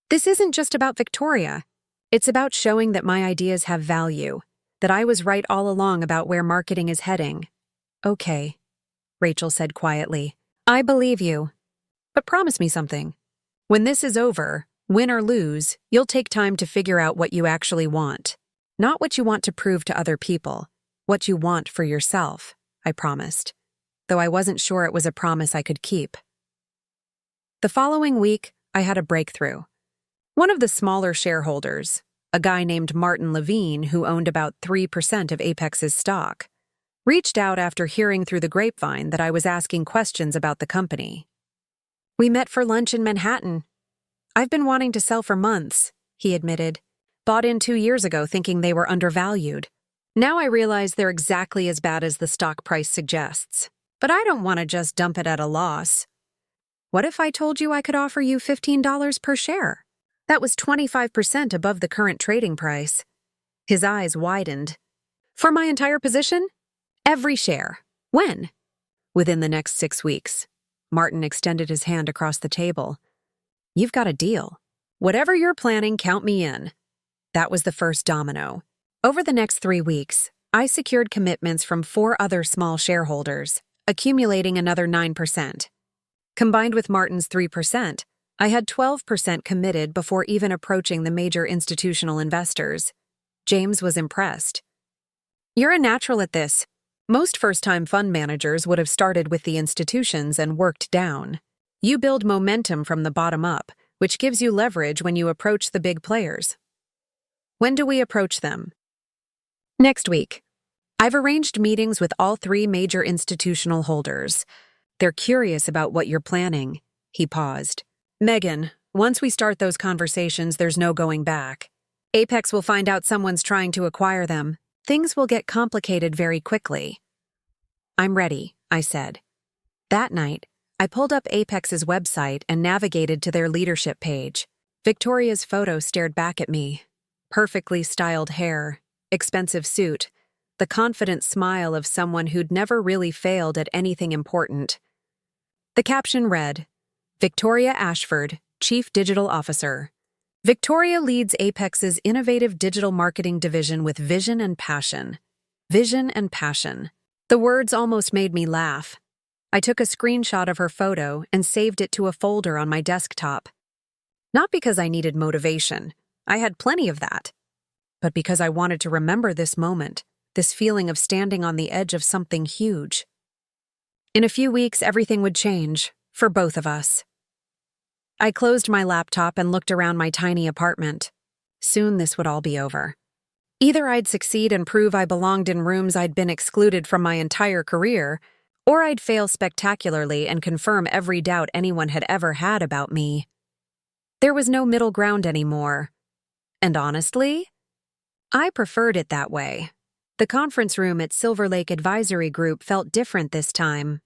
Speaker 1: This isn't just about Victoria. It's about showing that my ideas have value, that I was right all along about where marketing is heading. Okay, Rachel said quietly. I believe you. But promise me something. When this is over, win or lose, you'll take time to figure out what you actually want. Not what you want to prove to other people, what you want for yourself, I promised, though I wasn't sure it was a promise I could keep. The following week, I had a breakthrough. One of the smaller shareholders, a guy named Martin Levine who owned about 3% of Apex's stock, reached out after hearing through the grapevine that I was asking questions about the company. We met for lunch in Manhattan. I've been wanting to sell for months, he admitted. Bought in 2 years ago thinking they were undervalued. Now I realize they're exactly as bad as the stock price suggests. But I don't want to just dump it at a loss. What if I told you I could offer you $15 per share? That was 25% above the current trading price. His eyes widened. For my entire position? Every share. When? Within the next 6 weeks. Martin extended his hand across the table. You've got a deal. Whatever you're planning, count me in. That was the first domino. Over the next 3 weeks, I secured commitments from 4 other small shareholders, accumulating another 9%. Combined with Martin's 3%, I had 12% committed before even approaching the major institutional investors. James was impressed. You're a natural at this. Most first-time fund managers would have started with the institutions and worked down. You build momentum from the bottom up, which gives you leverage when you approach the big players. When do we approach them? Next week. I've arranged meetings with all 3 major institutional holders. They're curious about what you're planning. He paused. Megan, once we start those conversations, there's no going back. Apex will find out someone's trying to acquire them. Things will get complicated very quickly. I'm ready, I said. That night, I pulled up Apex's website and navigated to their leadership page. Victoria's photo stared back at me. Perfectly styled hair, expensive suit, the confident smile of someone who'd never really failed at anything important. The caption read, Victoria Ashford, Chief Digital Officer. Victoria leads Apex's innovative digital marketing division with vision and passion. Vision and passion. The words almost made me laugh. I took a screenshot of her photo and saved it to a folder on my desktop. Not because I needed motivation. I had plenty of that. But because I wanted to remember this moment, this feeling of standing on the edge of something huge. In a few weeks, everything would change, for both of us. I closed my laptop and looked around my tiny apartment. Soon this would all be over. Either I'd succeed and prove I belonged in rooms I'd been excluded from my entire career, or I'd fail spectacularly and confirm every doubt anyone had ever had about me. There was no middle ground anymore. And honestly, I preferred it that way. The conference room at Silver Lake Advisory Group felt different this time.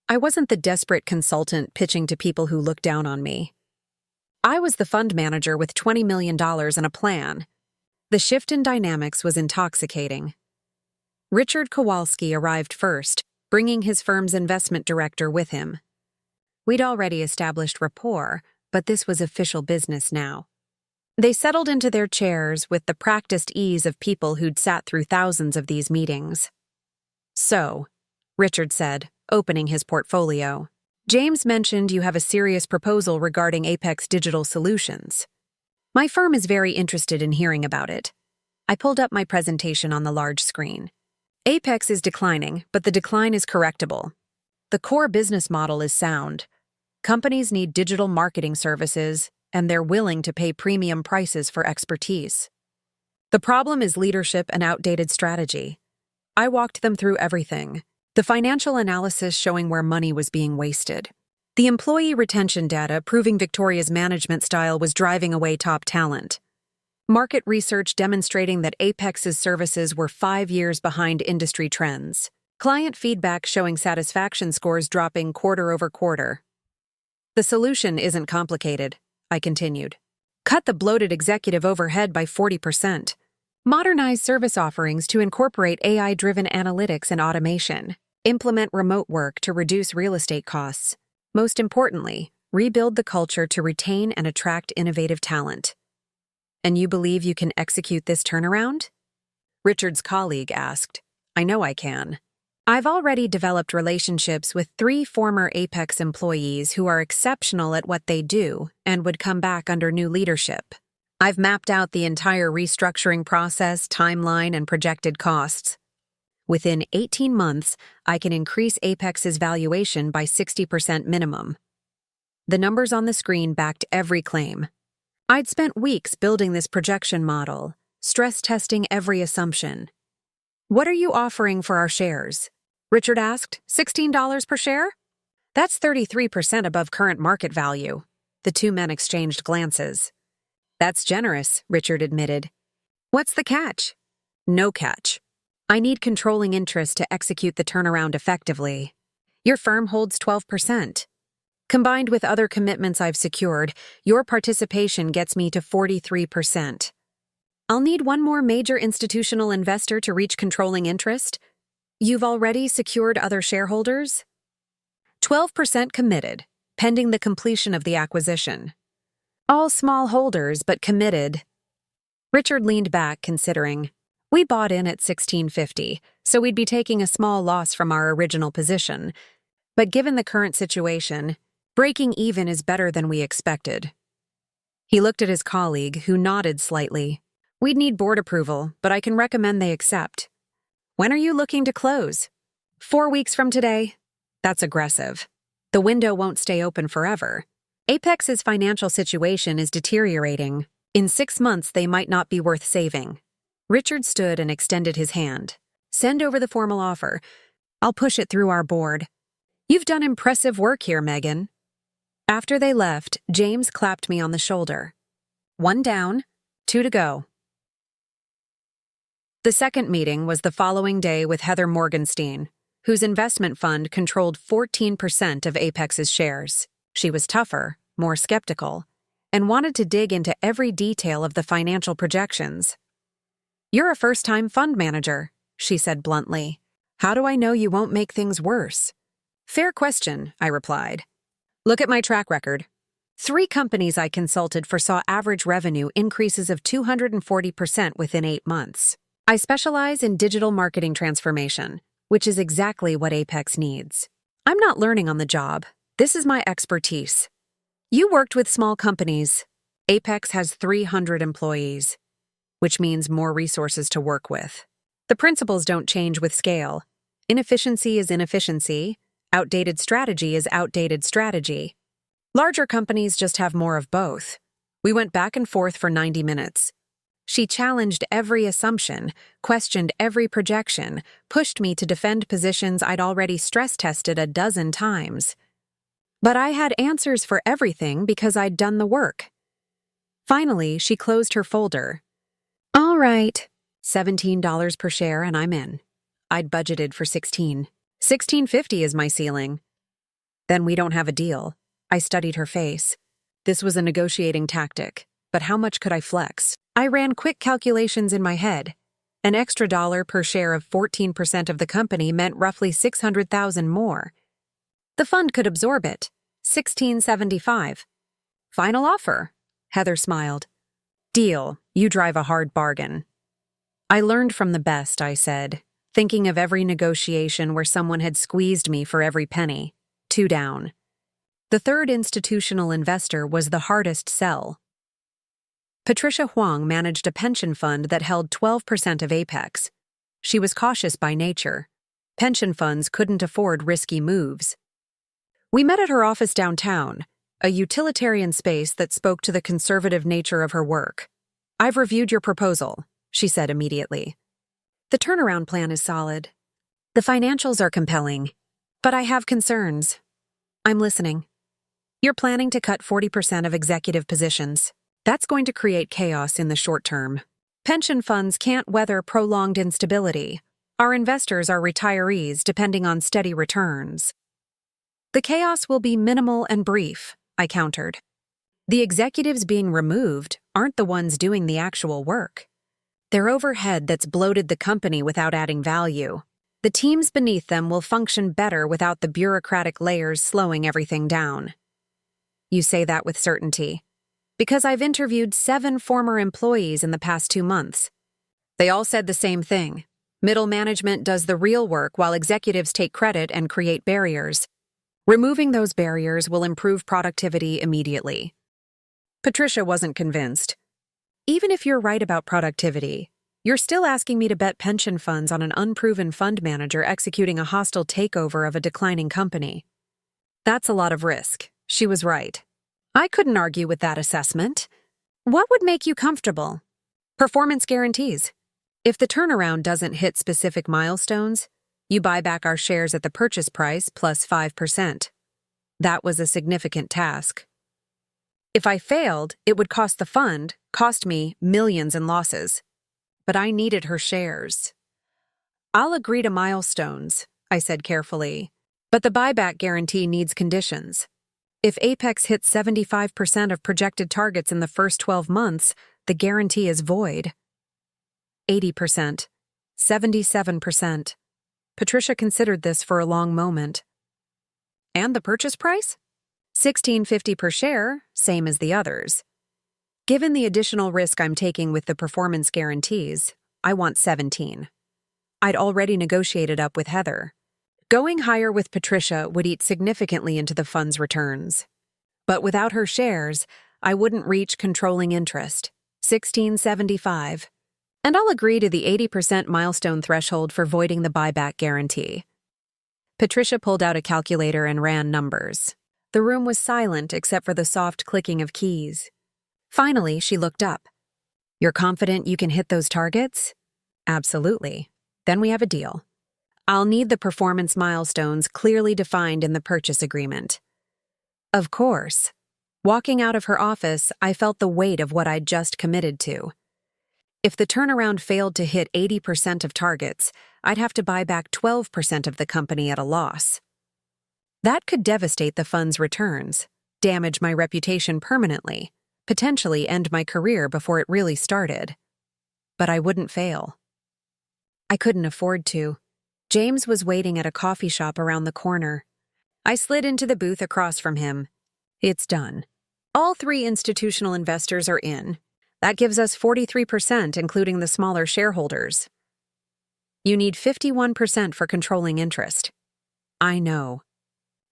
Speaker 1: I wasn't the desperate consultant pitching to people who looked down on me. I was the fund manager with $20 million and a plan. The shift in dynamics was intoxicating. Richard Kowalski arrived first, bringing his firm's investment director with him. We'd already established rapport, but this was official business now. They settled into their chairs with the practiced ease of people who'd sat through thousands of these meetings. So, Richard said, opening his portfolio, James mentioned you have a serious proposal regarding Apex Digital Solutions. My firm is very interested in hearing about it. I pulled up my presentation on the large screen. Apex is declining, but the decline is correctable. The core business model is sound. Companies need digital marketing services, and they're willing to pay premium prices for expertise. The problem is leadership and outdated strategy. I walked them through everything. The financial analysis showing where money was being wasted. The employee retention data proving Victoria's management style was driving away top talent. Market research demonstrating that Apex's services were 5 years behind industry trends. Client feedback showing satisfaction scores dropping quarter over quarter. The solution isn't complicated, I continued. Cut the bloated executive overhead by 40%. Modernize service offerings to incorporate AI-driven analytics and automation. Implement remote work to reduce real estate costs. Most importantly, rebuild the culture to retain and attract innovative talent. And you believe you can execute this turnaround? Richard's colleague asked. I know I can. I've already developed relationships with 3 former Apex employees who are exceptional at what they do and would come back under new leadership. I've mapped out the entire restructuring process, timeline, and projected costs. Within 18 months, I can increase Apex's valuation by 60% minimum. The numbers on the screen backed every claim. I'd spent weeks building this projection model, stress testing every assumption. What are you offering for our shares? Richard asked. $16 per share? That's 33% above current market value. The 2 men exchanged glances. That's generous, Richard admitted. What's the catch? No catch. I need controlling interest to execute the turnaround effectively. Your firm holds 12%. Combined with other commitments I've secured, your participation gets me to 43%. I'll need one more major institutional investor to reach controlling interest. You've already secured other shareholders? 12% committed, pending the completion of the acquisition. All small holders, but committed. Richard leaned back, considering. We bought in at $16.50, so we'd be taking a small loss from our original position. But given the current situation, breaking even is better than we expected. He looked at his colleague, who nodded slightly. We'd need board approval, but I can recommend they accept. When are you looking to close? 4 weeks from today? That's aggressive. The window won't stay open forever. Apex's financial situation is deteriorating. In 6 months, they might not be worth saving. Richard stood and extended his hand. Send over the formal offer. I'll push it through our board. You've done impressive work here, Megan. After they left, James clapped me on the shoulder. 1 down, 2 to go. The second meeting was the following day with Heather Morgenstein, whose investment fund controlled 14% of Apex's shares. She was tougher, more skeptical, and wanted to dig into every detail of the financial projections. You're a first-time fund manager, she said bluntly. How do I know you won't make things worse? Fair question, I replied. Look at my track record. 3 companies I consulted for saw average revenue increases of 240% within 8 months. I specialize in digital marketing transformation, which is exactly what Apex needs. I'm not learning on the job. This is my expertise. You worked with small companies. Apex has 300 employees, which means more resources to work with. The principles don't change with scale. Inefficiency is inefficiency. Outdated strategy is outdated strategy. Larger companies just have more of both. We went back and forth for 90 minutes. She challenged every assumption, questioned every projection, pushed me to defend positions I'd already stress-tested a dozen times. But I had answers for everything because I'd done the work. Finally, she closed her folder. All right, $17 per share and I'm in. I'd budgeted for $16. $16.50 is my ceiling. Then we don't have a deal. I studied her face. This was a negotiating tactic, but how much could I flex? I ran quick calculations in my head. An extra dollar per share of 14% of the company meant roughly $600,000 more. The fund could absorb it. $16.75. Final offer. Heather smiled. Deal. You drive a hard bargain. I learned from the best, I said, thinking of every negotiation where someone had squeezed me for every penny. 2 down. The third institutional investor was the hardest sell. Patricia Huang managed a pension fund that held 12% of Apex. She was cautious by nature. Pension funds couldn't afford risky moves. We met at her office downtown, a utilitarian space that spoke to the conservative nature of her work. I've reviewed your proposal, she said immediately. The turnaround plan is solid. The financials are compelling, but I have concerns. I'm listening. You're planning to cut 40% of executive positions. That's going to create chaos in the short term. Pension funds can't weather prolonged instability. Our investors are retirees depending on steady returns. The chaos will be minimal and brief, I countered. The executives being removed aren't the ones doing the actual work. They're overhead that's bloated the company without adding value. The teams beneath them will function better without the bureaucratic layers slowing everything down. You say that with certainty. Because I've interviewed 7 former employees in the past 2 months. They all said the same thing. Middle management does the real work while executives take credit and create barriers. Removing those barriers will improve productivity immediately. Patricia wasn't convinced. Even if you're right about productivity, you're still asking me to bet pension funds on an unproven fund manager executing a hostile takeover of a declining company. That's a lot of risk. She was right. I couldn't argue with that assessment. What would make you comfortable? Performance guarantees. If the turnaround doesn't hit specific milestones, you buy back our shares at the purchase price plus 5%. That was a significant task. If I failed, it would cost me millions in losses. But I needed her shares. I'll agree to milestones, I said carefully, but the buyback guarantee needs conditions. If Apex hits 75% of projected targets in the first 12 months, the guarantee is void. 80%. 77%. Patricia considered this for a long moment. And the purchase price? $16.50 per share, same as the others. Given the additional risk I'm taking with the performance guarantees, I want 17. I'd already negotiated up with Heather. Going higher with Patricia would eat significantly into the fund's returns. But without her shares, I wouldn't reach controlling interest, $16.75. And I'll agree to the 80% milestone threshold for voiding the buyback guarantee. Patricia pulled out a calculator and ran numbers. The room was silent except for the soft clicking of keys. Finally, she looked up. You're confident you can hit those targets? Absolutely. Then we have a deal. I'll need the performance milestones clearly defined in the purchase agreement. Of course. Walking out of her office, I felt the weight of what I'd just committed to. If the turnaround failed to hit 80% of targets, I'd have to buy back 12% of the company at a loss. That could devastate the fund's returns, damage my reputation permanently, potentially end my career before it really started. But I wouldn't fail. I couldn't afford to. James was waiting at a coffee shop around the corner. I slid into the booth across from him. It's done. All 3 institutional investors are in. That gives us 43%, including the smaller shareholders. You need 51% for controlling interest. I know.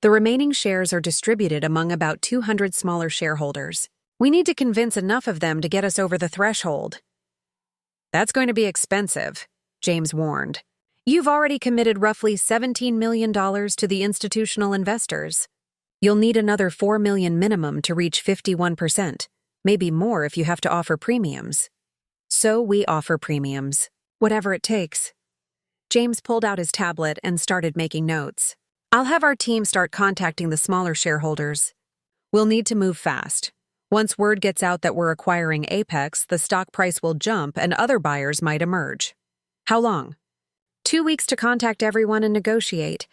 Speaker 1: The remaining shares are distributed among about 200 smaller shareholders. We need to convince enough of them to get us over the threshold. That's going to be expensive, James warned. You've already committed roughly $17 million to the institutional investors. You'll need another $4 million minimum to reach 51%. Maybe more if you have to offer premiums. So we offer premiums, whatever it takes. James pulled out his tablet and started making notes. I'll have our team start contacting the smaller shareholders. We'll need to move fast. Once word gets out that we're acquiring Apex, the stock price will jump and other buyers might emerge. How long? 2 weeks to contact everyone and negotiate.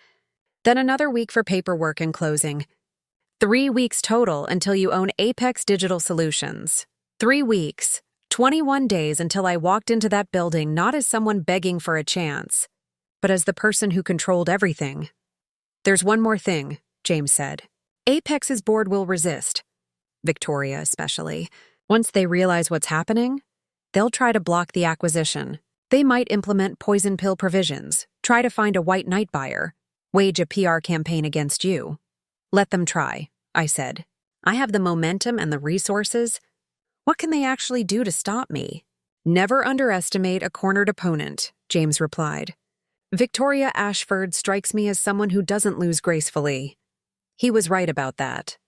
Speaker 1: Then another week for paperwork and closing. 3 weeks total until you own Apex Digital Solutions. 3 weeks, 21 days until I walked into that building not as someone begging for a chance, but as the person who controlled everything. There's one more thing, James said. Apex's board will resist. Victoria especially. Once they realize what's happening, they'll try to block the acquisition. They might implement poison pill provisions, try to find a white knight buyer, wage a PR campaign against you. Let them try, I said. I have the momentum and the resources. What can they actually do to stop me? Never underestimate a cornered opponent, James replied. Victoria Ashford strikes me as someone who doesn't lose gracefully. He was right about that.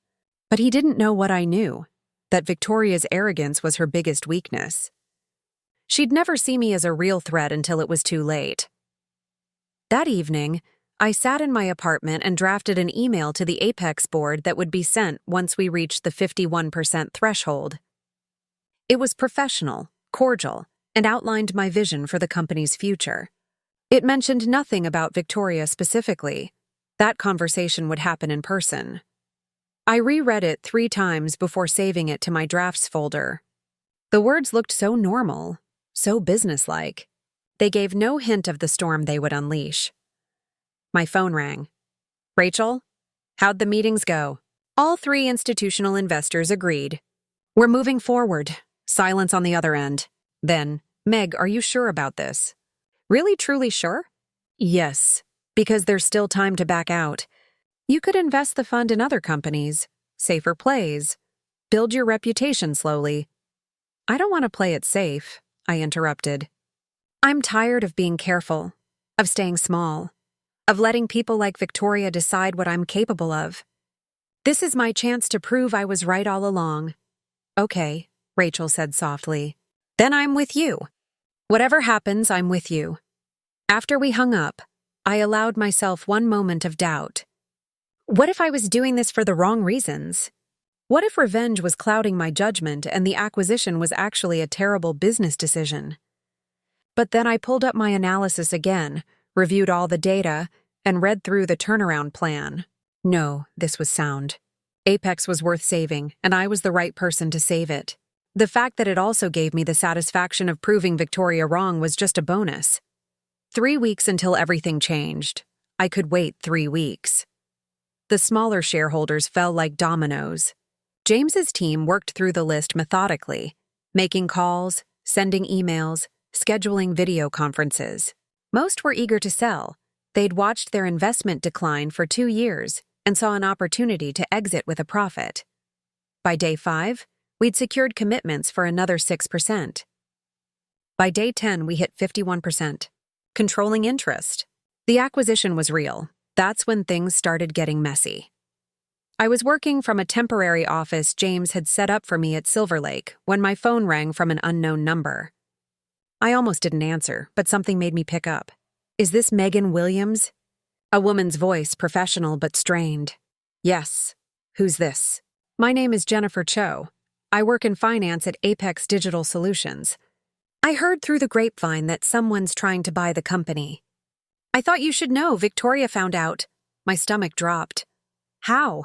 Speaker 1: But he didn't know what I knew, that Victoria's arrogance was her biggest weakness. She'd never see me as a real threat until it was too late. That evening, I sat in my apartment and drafted an email to the Apex board that would be sent once we reached the 51% threshold. It was professional, cordial, and outlined my vision for the company's future. It mentioned nothing about Victoria specifically. That conversation would happen in person. I reread it 3 times before saving it to my drafts folder. The words looked so normal, So businesslike. They gave no hint of the storm they would unleash. My phone rang. Rachel, how'd the meetings go? All three institutional investors agreed. We're moving forward. Silence on the other end. Then, Meg, are you sure about this? Really, truly sure? Yes, because there's still time to back out. You could invest the fund in other companies, safer plays, build your reputation slowly. I don't want to play it safe, I interrupted. I'm tired of being careful, of staying small, of letting people like Victoria decide what I'm capable of. This is my chance to prove I was right all along. Okay, Rachel said softly. Then I'm with you. Whatever happens, I'm with you. After we hung up, I allowed myself one moment of doubt. What if I was doing this for the wrong reasons? What if revenge was clouding my judgment and the acquisition was actually a terrible business decision? But then I pulled up my analysis again, reviewed all the data, and read through the turnaround plan. No, this was sound. Apex was worth saving, and I was the right person to save it. The fact that it also gave me the satisfaction of proving Victoria wrong was just a bonus. 3 weeks until everything changed. I could wait 3 weeks. The smaller shareholders fell like dominoes. James's team worked through the list methodically, making calls, sending emails, scheduling video conferences. Most were eager to sell. They'd watched their investment decline for 2 years and saw an opportunity to exit with a profit. By day 5, we'd secured commitments for another 6%. By day 10, we hit 51%. Controlling interest. The acquisition was real. That's when things started getting messy. I was working from a temporary office James had set up for me at Silver Lake when my phone rang from an unknown number. I almost didn't answer, but something made me pick up. Is this Megan Williams? A woman's voice, professional but strained. Yes. Who's this? My name is Jennifer Cho. I work in finance at Apex Digital Solutions. I heard through the grapevine that someone's trying to buy the company. I thought you should know. Victoria found out. My stomach dropped. How?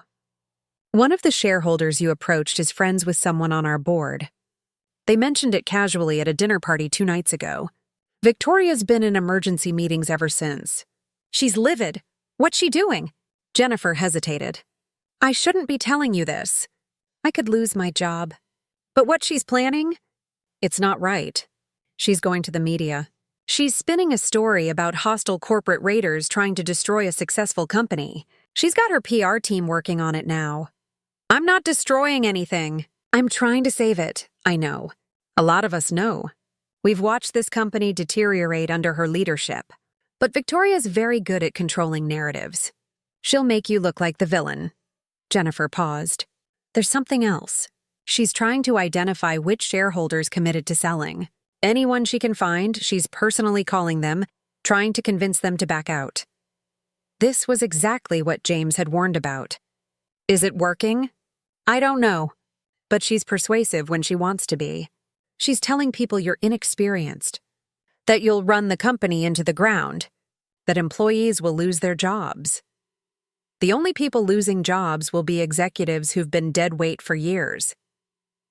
Speaker 1: One of the shareholders you approached is friends with someone on our board. They mentioned it casually at a dinner party 2 nights ago. Victoria's been in emergency meetings ever since. She's livid. What's she doing? Jennifer hesitated. I shouldn't be telling you this. I could lose my job. But what she's planning? It's not right. She's going to the media. She's spinning a story about hostile corporate raiders trying to destroy a successful company. She's got her PR team working on it now. I'm not destroying anything. I'm trying to save it. I know. A lot of us know. We've watched this company deteriorate under her leadership. But Victoria's very good at controlling narratives. She'll make you look like the villain. Jennifer paused. There's something else. She's trying to identify which shareholders committed to selling. Anyone she can find, she's personally calling them, trying to convince them to back out. This was exactly what James had warned about. Is it working? I don't know. But she's persuasive when she wants to be. She's telling people you're inexperienced, that you'll run the company into the ground, that employees will lose their jobs. The only people losing jobs will be executives who've been dead weight for years.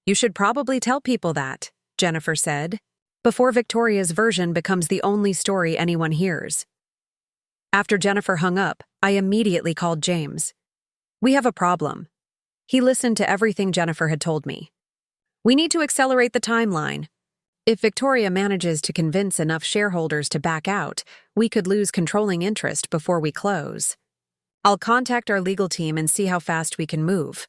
Speaker 1: You should probably tell people that, Jennifer said, before Victoria's version becomes the only story anyone hears. After Jennifer hung up, I immediately called James. We have a problem. He listened to everything Jennifer had told me. We need to accelerate the timeline. If Victoria manages to convince enough shareholders to back out, we could lose controlling interest before we close. I'll contact our legal team and see how fast we can move.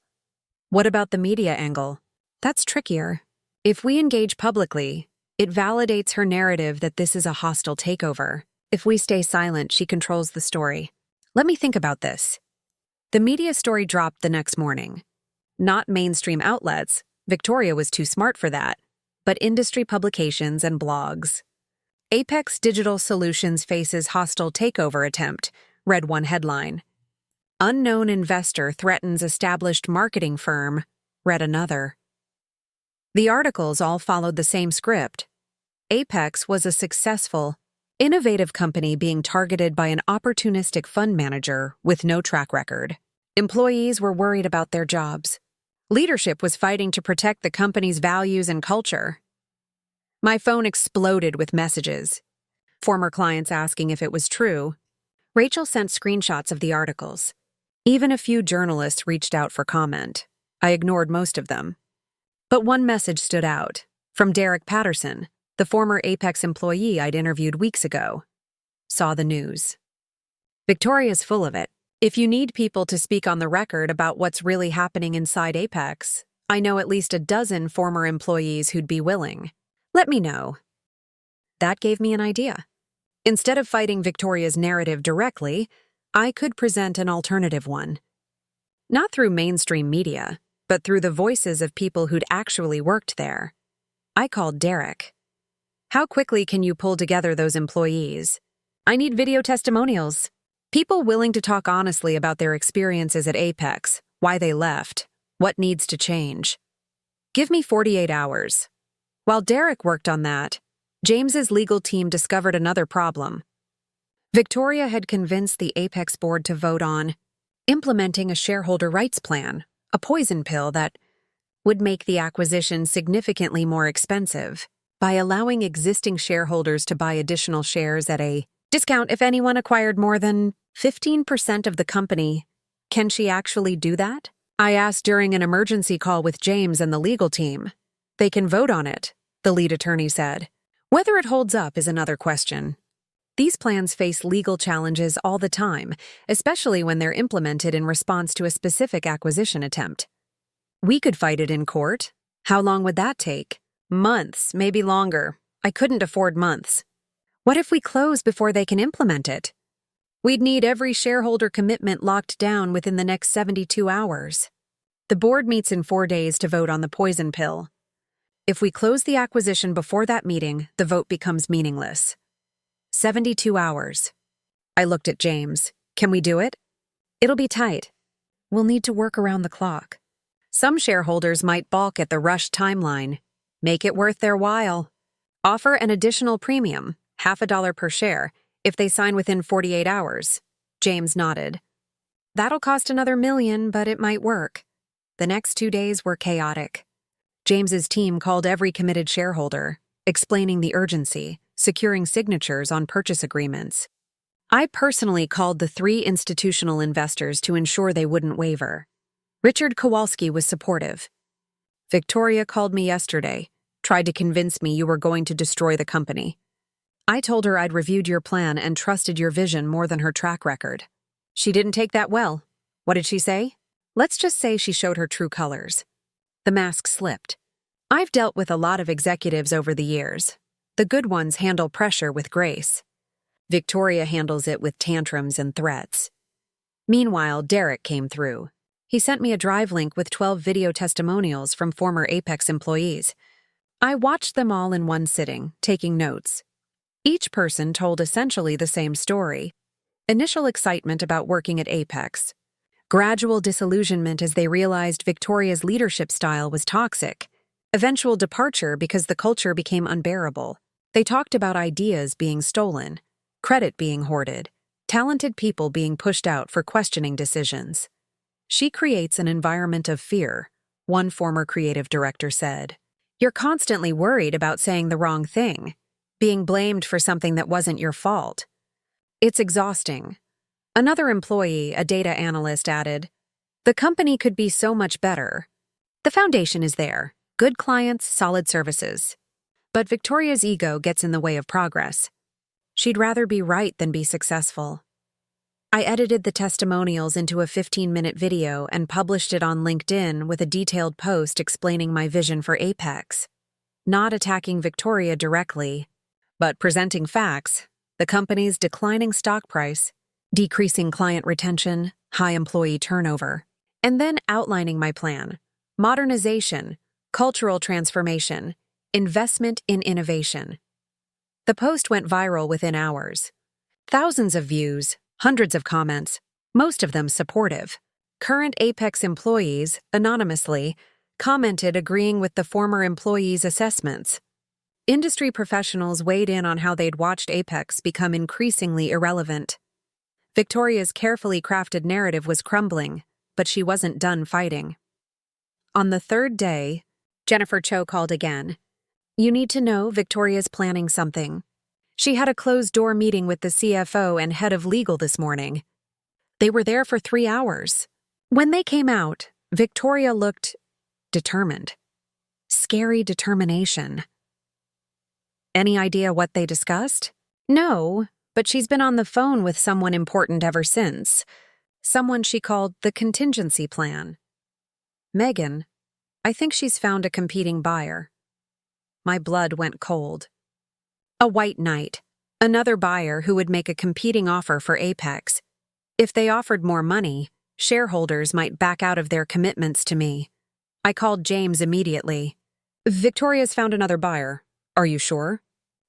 Speaker 1: What about the media angle? That's trickier. If we engage publicly, it validates her narrative that this is a hostile takeover. If we stay silent, she controls the story. Let me think about this. The media story dropped the next morning. Not mainstream outlets, Victoria was too smart for that, but industry publications and blogs. Apex Digital Solutions faces hostile takeover attempt, read one headline. Unknown investor threatens established marketing firm, read another. The articles all followed the same script. Apex was a successful, innovative company being targeted by an opportunistic fund manager with no track record. Employees were worried about their jobs. Leadership was fighting to protect the company's values and culture. My phone exploded with messages. Former clients asking if it was true. Rachel sent screenshots of the articles. Even a few journalists reached out for comment. I ignored most of them. But one message stood out, from Derek Patterson, the former Apex employee I'd interviewed weeks ago. Saw the news. Victoria's full of it. If you need people to speak on the record about what's really happening inside Apex, I know at least a dozen former employees who'd be willing. Let me know. That gave me an idea. Instead of fighting Victoria's narrative directly, I could present an alternative one. Not through mainstream media, but through the voices of people who'd actually worked there. I called Derek. How quickly can you pull together those employees? I need video testimonials. People willing to talk honestly about their experiences at Apex, why they left, what needs to change. Give me 48 hours. While Derek worked on that, James's legal team discovered another problem. Victoria had convinced the Apex board to vote on implementing a shareholder rights plan, a poison pill that would make the acquisition significantly more expensive by allowing existing shareholders to buy additional shares at a discount if anyone acquired more than 15% of the company. Can she actually do that? I asked during an emergency call with James and the legal team. They can vote on it, the lead attorney said. Whether it holds up is another question. These plans face legal challenges all the time, especially when they're implemented in response to a specific acquisition attempt. We could fight it in court. How long would that take? Months, maybe longer. I couldn't afford months. What if we close before they can implement it? We'd need every shareholder commitment locked down within the next 72 hours. The board meets in 4 days to vote on the poison pill. If we close the acquisition before that meeting, the vote becomes meaningless. 72 hours. I looked at James. Can we do it? It'll be tight. We'll need to work around the clock. Some shareholders might balk at the rushed timeline. Make it worth their while. Offer an additional premium, $0.50 per share, if they sign within 48 hours. James nodded. That'll cost another $1 million, but it might work. The next 2 days were chaotic. James's team called every committed shareholder, explaining the urgency, securing signatures on purchase agreements. I personally called the 3 institutional investors to ensure they wouldn't waver. Richard Kowalski was supportive. Victoria called me yesterday, tried to convince me you were going to destroy the company. I told her I'd reviewed your plan and trusted your vision more than her track record. She didn't take that well. What did she say? Let's just say she showed her true colors. The mask slipped. I've dealt with a lot of executives over the years. The good ones handle pressure with grace. Victoria handles it with tantrums and threats. Meanwhile, Derek came through. He sent me a drive link with 12 video testimonials from former Apex employees. I watched them all in one sitting, taking notes. Each person told essentially the same story. Initial excitement about working at Apex. Gradual disillusionment as they realized Victoria's leadership style was toxic. Eventual departure because the culture became unbearable. They talked about ideas being stolen, credit being hoarded, talented people being pushed out for questioning decisions. She creates an environment of fear, one former creative director said. You're constantly worried about saying the wrong thing, being blamed for something that wasn't your fault. It's exhausting. Another employee, a data analyst, added, the company could be so much better. The foundation is there, good clients, solid services. But Victoria's ego gets in the way of progress. She'd rather be right than be successful. I edited the testimonials into a 15-minute video and published it on LinkedIn with a detailed post explaining my vision for Apex. Not attacking Victoria directly, but presenting facts, the company's declining stock price, decreasing client retention, high employee turnover, and then outlining my plan: modernization, cultural transformation, investment in innovation. The post went viral within hours. Thousands of views, hundreds of comments, most of them supportive. Current Apex employees, anonymously, commented agreeing with the former employees' assessments. Industry professionals weighed in on how they'd watched Apex become increasingly irrelevant. Victoria's carefully crafted narrative was crumbling, but she wasn't done fighting. On the 3rd day, Jennifer Cho called again. You need to know Victoria's planning something. She had a closed-door meeting with the CFO and head of legal this morning. They were there for 3 hours. When they came out, Victoria looked determined. Scary determination. Any idea what they discussed? No, but she's been on the phone with someone important ever since. Someone she called the contingency plan. Megan, I think she's found a competing buyer. My blood went cold. A white knight, another buyer who would make a competing offer for Apex. If they offered more money, shareholders might back out of their commitments to me. I called James immediately. Victoria's found another buyer. Are you sure?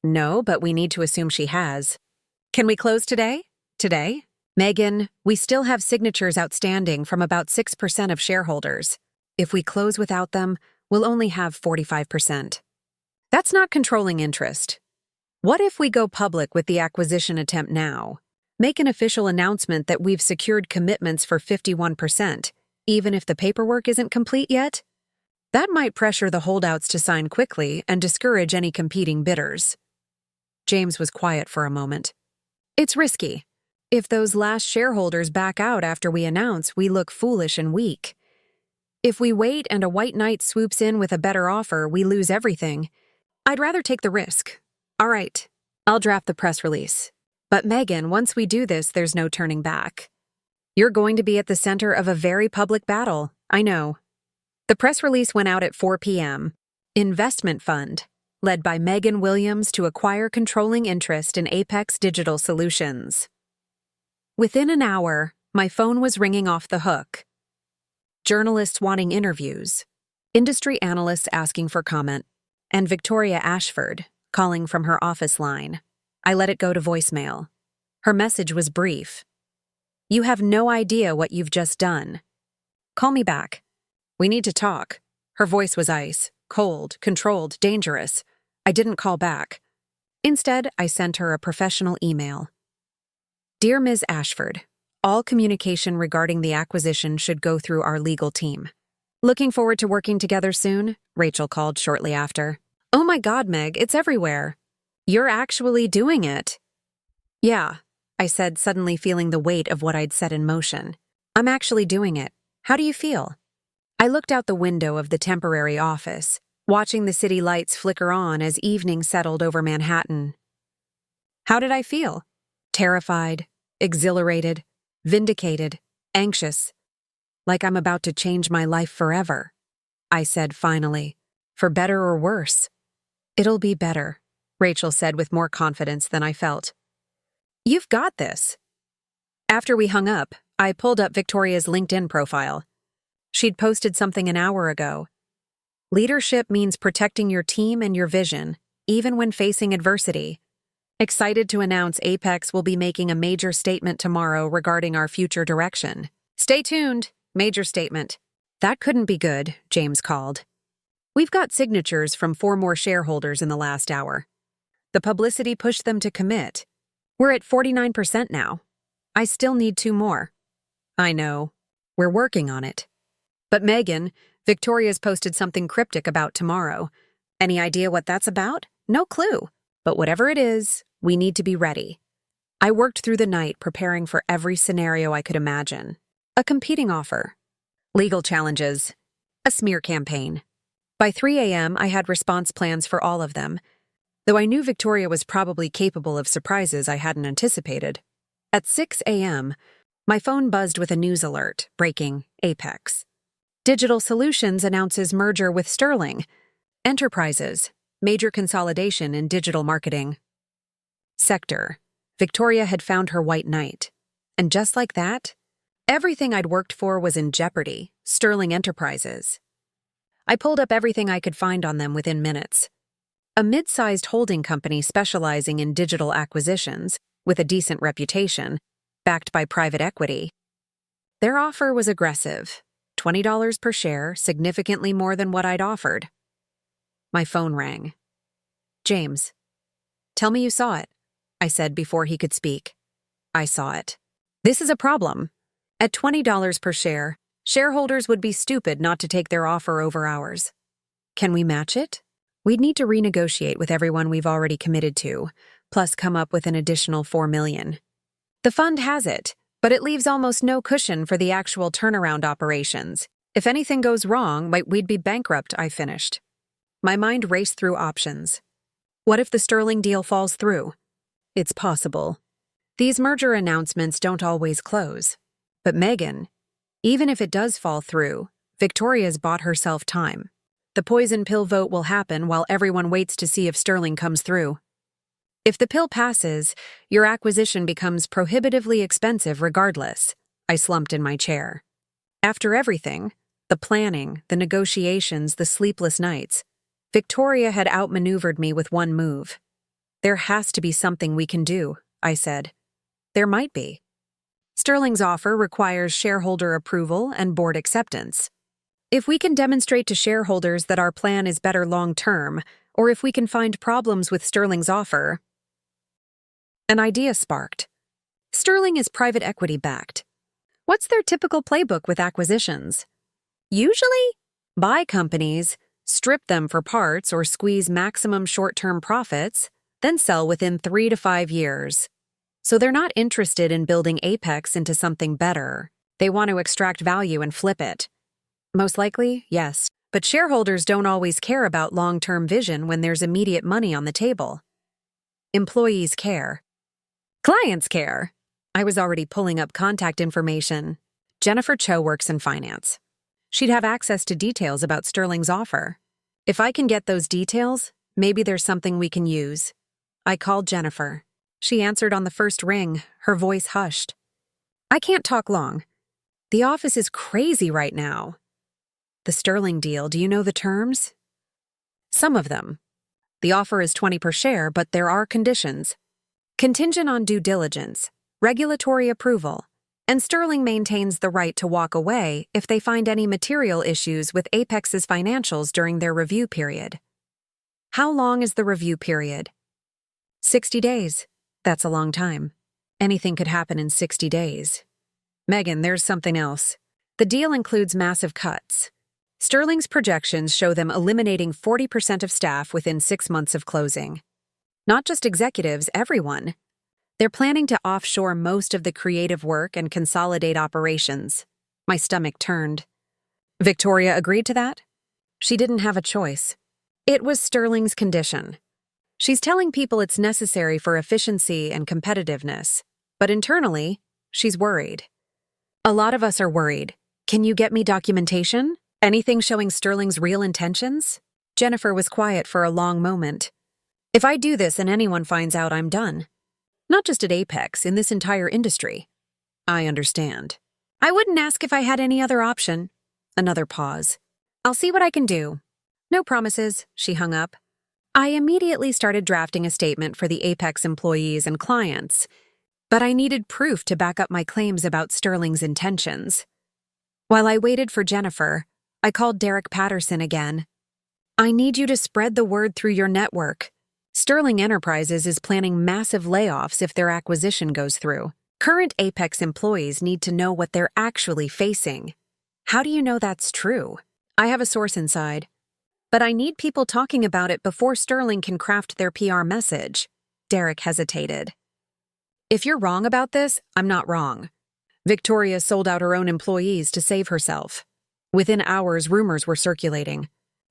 Speaker 1: No, but we need to assume she has. Can we close today? Today? Megan, we still have signatures outstanding from about 6% of shareholders. If we close without them, we'll only have 45%. That's not controlling interest. What if we go public with the acquisition attempt now? Make an official announcement that we've secured commitments for 51%, even if the paperwork isn't complete yet? That might pressure the holdouts to sign quickly and discourage any competing bidders. James was quiet for a moment. It's risky. If those last shareholders back out after we announce, we look foolish and weak. If we wait and a white knight swoops in with a better offer, we lose everything. I'd rather take the risk. All right, I'll draft the press release. But Megan, once we do this, there's no turning back. You're going to be at the center of a very public battle, I know. The press release went out at 4 p.m. Investment fund, led by Megan Williams to acquire controlling interest in Apex Digital Solutions. Within an hour, my phone was ringing off the hook. Journalists wanting interviews, industry analysts asking for comment, and Victoria Ashford calling from her office line. I let it go to voicemail. Her message was brief. You have no idea what you've just done. Call me back. We need to talk. Her voice was ice, cold, controlled, dangerous. I didn't call back. Instead, I sent her a professional email. Dear Ms. Ashford, all communication regarding the acquisition should go through our legal team. Looking forward to working together soon, Rachel called shortly after. Oh my God, Meg, it's everywhere. You're actually doing it. Yeah, I said, suddenly feeling the weight of what I'd set in motion. I'm actually doing it. How do you feel? I looked out the window of the temporary office, watching the city lights flicker on as evening settled over Manhattan. How did I feel? Terrified, exhilarated, vindicated, anxious. Like I'm about to change my life forever. I said finally, for better or worse. It'll be better, Rachel said with more confidence than I felt. You've got this. After we hung up, I pulled up Victoria's LinkedIn profile. She'd posted something an hour ago. Leadership means protecting your team and your vision, even when facing adversity. Excited to announce Apex will be making a major statement tomorrow regarding our future direction. Stay tuned, major statement. That couldn't be good, James called. We've got signatures from 4 more shareholders in the last hour. The publicity pushed them to commit. We're at 49% now. I still need 2 more. I know. We're working on it. But Megan, Victoria's posted something cryptic about tomorrow. Any idea what that's about? No clue. But whatever it is, we need to be ready. I worked through the night preparing for every scenario I could imagine. A competing offer. Legal challenges. A smear campaign. By 3 a.m., I had response plans for all of them, though I knew Victoria was probably capable of surprises I hadn't anticipated. At 6 a.m., my phone buzzed with a news alert, breaking Apex. Digital Solutions announces merger with Sterling. Enterprises, major consolidation in digital marketing. Sector, Victoria had found her white knight. And just like that, everything I'd worked for was in jeopardy, Sterling Enterprises. I pulled up everything I could find on them within minutes. A mid-sized holding company specializing in digital acquisitions, with a decent reputation, backed by private equity. Their offer was aggressive, $20 per share, significantly more than what I'd offered. My phone rang. James, tell me you saw it, I said before he could speak. I saw it. This is a problem. At $20 per share, shareholders would be stupid not to take their offer over ours. Can we match it? We'd need to renegotiate with everyone we've already committed to, plus come up with an additional $4 million. The fund has it, but it leaves almost no cushion for the actual turnaround operations. If anything goes wrong, we'd be bankrupt, I finished. My mind raced through options. What if the Sterling deal falls through? It's possible. These merger announcements don't always close. But Megan, even if it does fall through, Victoria's bought herself time. The poison pill vote will happen while everyone waits to see if Sterling comes through. If the pill passes, your acquisition becomes prohibitively expensive regardless. I slumped in my chair. After everything, the planning, the negotiations, the sleepless nights, Victoria had outmaneuvered me with one move. There has to be something we can do, I said. There might be. Sterling's offer requires shareholder approval and board acceptance. If we can demonstrate to shareholders that our plan is better long-term, or if we can find problems with Sterling's offer, an idea sparked. Sterling is private equity-backed. What's their typical playbook with acquisitions? Usually, buy companies, strip them for parts or squeeze maximum short-term profits, then sell within 3 to 5 years. So they're not interested in building Apex into something better. They want to extract value and flip it. Most likely, yes, but shareholders don't always care about long-term vision when there's immediate money on the table. Employees care. Clients care. I was already pulling up contact information. Jennifer Cho works in finance. She'd have access to details about Sterling's offer. If I can get those details, maybe there's something we can use. I called Jennifer. She answered on the first ring, her voice hushed. I can't talk long. The office is crazy right now. The Sterling deal, do you know the terms? Some of them. The offer is 20 per share, but there are conditions. Contingent on due diligence, regulatory approval, and Sterling maintains the right to walk away if they find any material issues with Apex's financials during their review period. How long is the review period? 60 days. That's a long time. Anything could happen in 60 days. Megan, there's something else. The deal includes massive cuts. Sterling's projections show them eliminating 40% of staff within 6 months of closing. Not just executives, everyone. They're planning to offshore most of the creative work and consolidate operations. My stomach turned. Victoria agreed to that? She didn't have a choice. It was Sterling's condition. She's telling people it's necessary for efficiency and competitiveness, but internally, she's worried. A lot of us are worried. Can you get me documentation? Anything showing Sterling's real intentions? Jennifer was quiet for a long moment. If I do this and anyone finds out, I'm done. Not just at Apex, in this entire industry. I understand. I wouldn't ask if I had any other option. Another pause. I'll see what I can do. No promises, she hung up. I immediately started drafting a statement for the Apex employees and clients, but I needed proof to back up my claims about Sterling's intentions. While I waited for Jennifer, I called Derek Patterson again. I need you to spread the word through your network. Sterling Enterprises is planning massive layoffs if their acquisition goes through. Current Apex employees need to know what they're actually facing. How do you know that's true? I have a source inside. But I need people talking about it before Sterling can craft their PR message. Derek hesitated. If you're wrong about this, I'm not wrong. Victoria sold out her own employees to save herself. Within hours, rumors were circulating.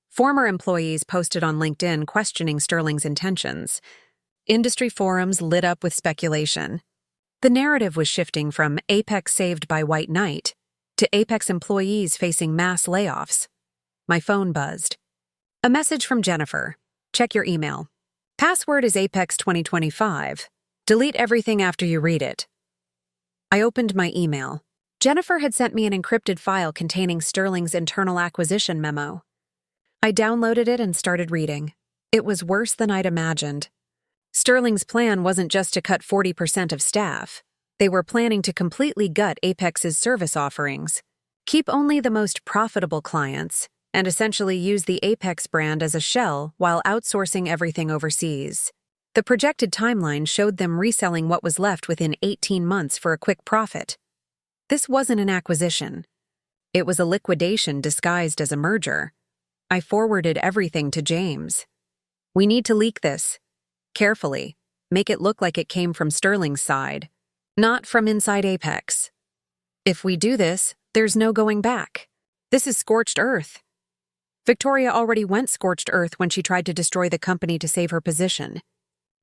Speaker 1: Former employees posted on LinkedIn questioning Sterling's intentions. Industry forums lit up with speculation. The narrative was shifting from Apex saved by White Knight to Apex employees facing mass layoffs. My phone buzzed. A message from Jennifer. Check your email. Password is Apex 2025. Delete everything after you read it. I opened my email. Jennifer had sent me an encrypted file containing Sterling's internal acquisition memo. I downloaded it and started reading. It was worse than I'd imagined. Sterling's plan wasn't just to cut 40% of staff. They were planning to completely gut Apex's service offerings, keep only the most profitable clients, and essentially use the Apex brand as a shell while outsourcing everything overseas. The projected timeline showed them reselling what was left within 18 months for a quick profit. This wasn't an acquisition. It was a liquidation disguised as a merger. I forwarded everything to James. We need to leak this. Carefully. Make it look like it came from Sterling's side, not from inside Apex. If we do this, there's no going back. This is scorched earth. Victoria already went scorched earth when she tried to destroy the company to save her position.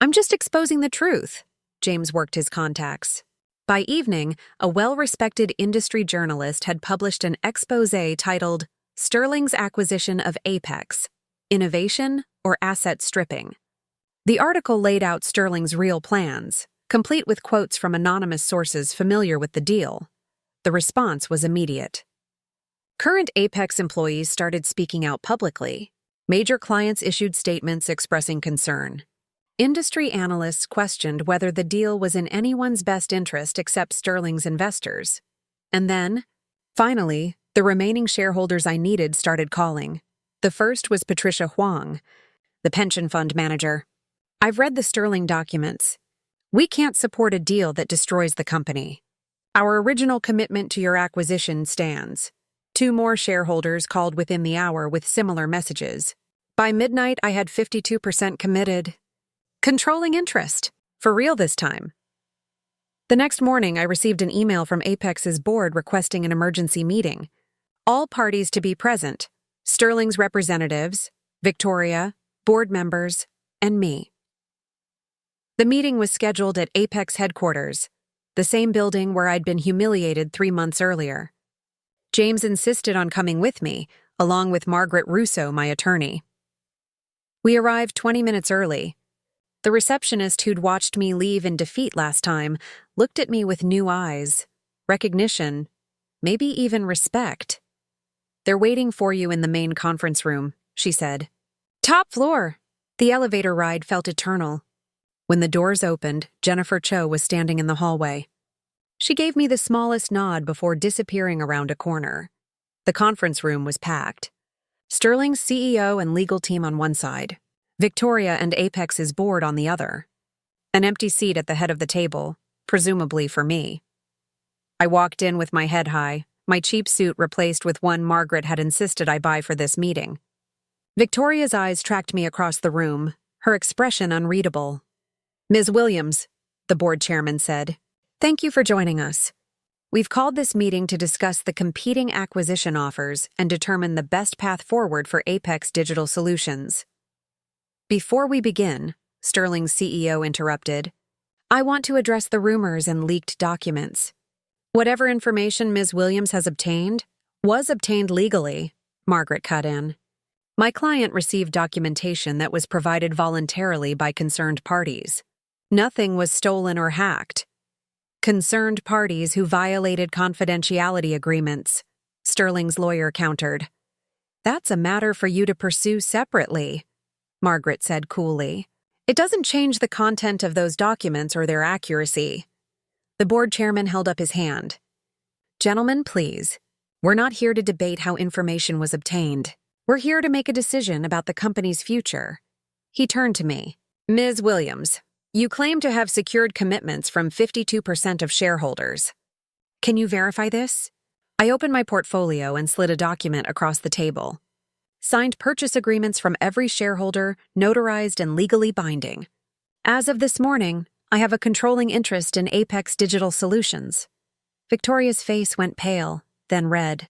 Speaker 1: I'm just exposing the truth. James worked his contacts. By evening, a well-respected industry journalist had published an exposé titled Sterling's Acquisition of Apex, Innovation or Asset Stripping. The article laid out Sterling's real plans, complete with quotes from anonymous sources familiar with the deal. The response was immediate. Current Apex employees started speaking out publicly. Major clients issued statements expressing concern. Industry analysts questioned whether the deal was in anyone's best interest except Sterling's investors. And then, finally, the remaining shareholders I needed started calling. The first was Patricia Huang, the pension fund manager. I've read the Sterling documents. We can't support a deal that destroys the company. Our original commitment to your acquisition stands. 2 more shareholders called within the hour with similar messages. By midnight, I had 52% committed. Controlling interest. For real this time. The next morning, I received an email from Apex's board requesting an emergency meeting. All parties to be present. Sterling's representatives, Victoria, board members, and me. The meeting was scheduled at Apex headquarters, the same building where I'd been humiliated 3 months earlier. James insisted on coming with me, along with Margaret Russo, my attorney. We arrived 20 minutes early. The receptionist who'd watched me leave in defeat last time looked at me with new eyes, recognition, maybe even respect. They're waiting for you in the main conference room, she said. Top floor. The elevator ride felt eternal. When the doors opened, Jennifer Cho was standing in the hallway. She gave me the smallest nod before disappearing around a corner. The conference room was packed. Sterling's CEO and legal team on one side, Victoria and Apex's board on the other. An empty seat at the head of the table, presumably for me. I walked in with my head high, my cheap suit replaced with one Margaret had insisted I buy for this meeting. Victoria's eyes tracked me across the room, her expression unreadable. Ms. Williams, the board chairman said, thank you for joining us. We've called this meeting to discuss the competing acquisition offers and determine the best path forward for Apex Digital Solutions. Before we begin, Sterling's CEO interrupted, I want to address the rumors and leaked documents. Whatever information Ms. Williams has obtained was obtained legally, Margaret cut in. My client received documentation that was provided voluntarily by concerned parties. Nothing was stolen or hacked. Concerned parties who violated confidentiality agreements, Sterling's lawyer countered. That's a matter for you to pursue separately, Margaret said coolly. It doesn't change the content of those documents or their accuracy. The board chairman held up his hand. Gentlemen, please. We're not here to debate how information was obtained. We're here to make a decision about the company's future. He turned to me. Ms. Williams, you claim to have secured commitments from 52% of shareholders. Can you verify this? I opened my portfolio and slid a document across the table. Signed purchase agreements from every shareholder, notarized and legally binding. As of this morning, I have a controlling interest in Apex Digital Solutions. Victoria's face went pale, then red.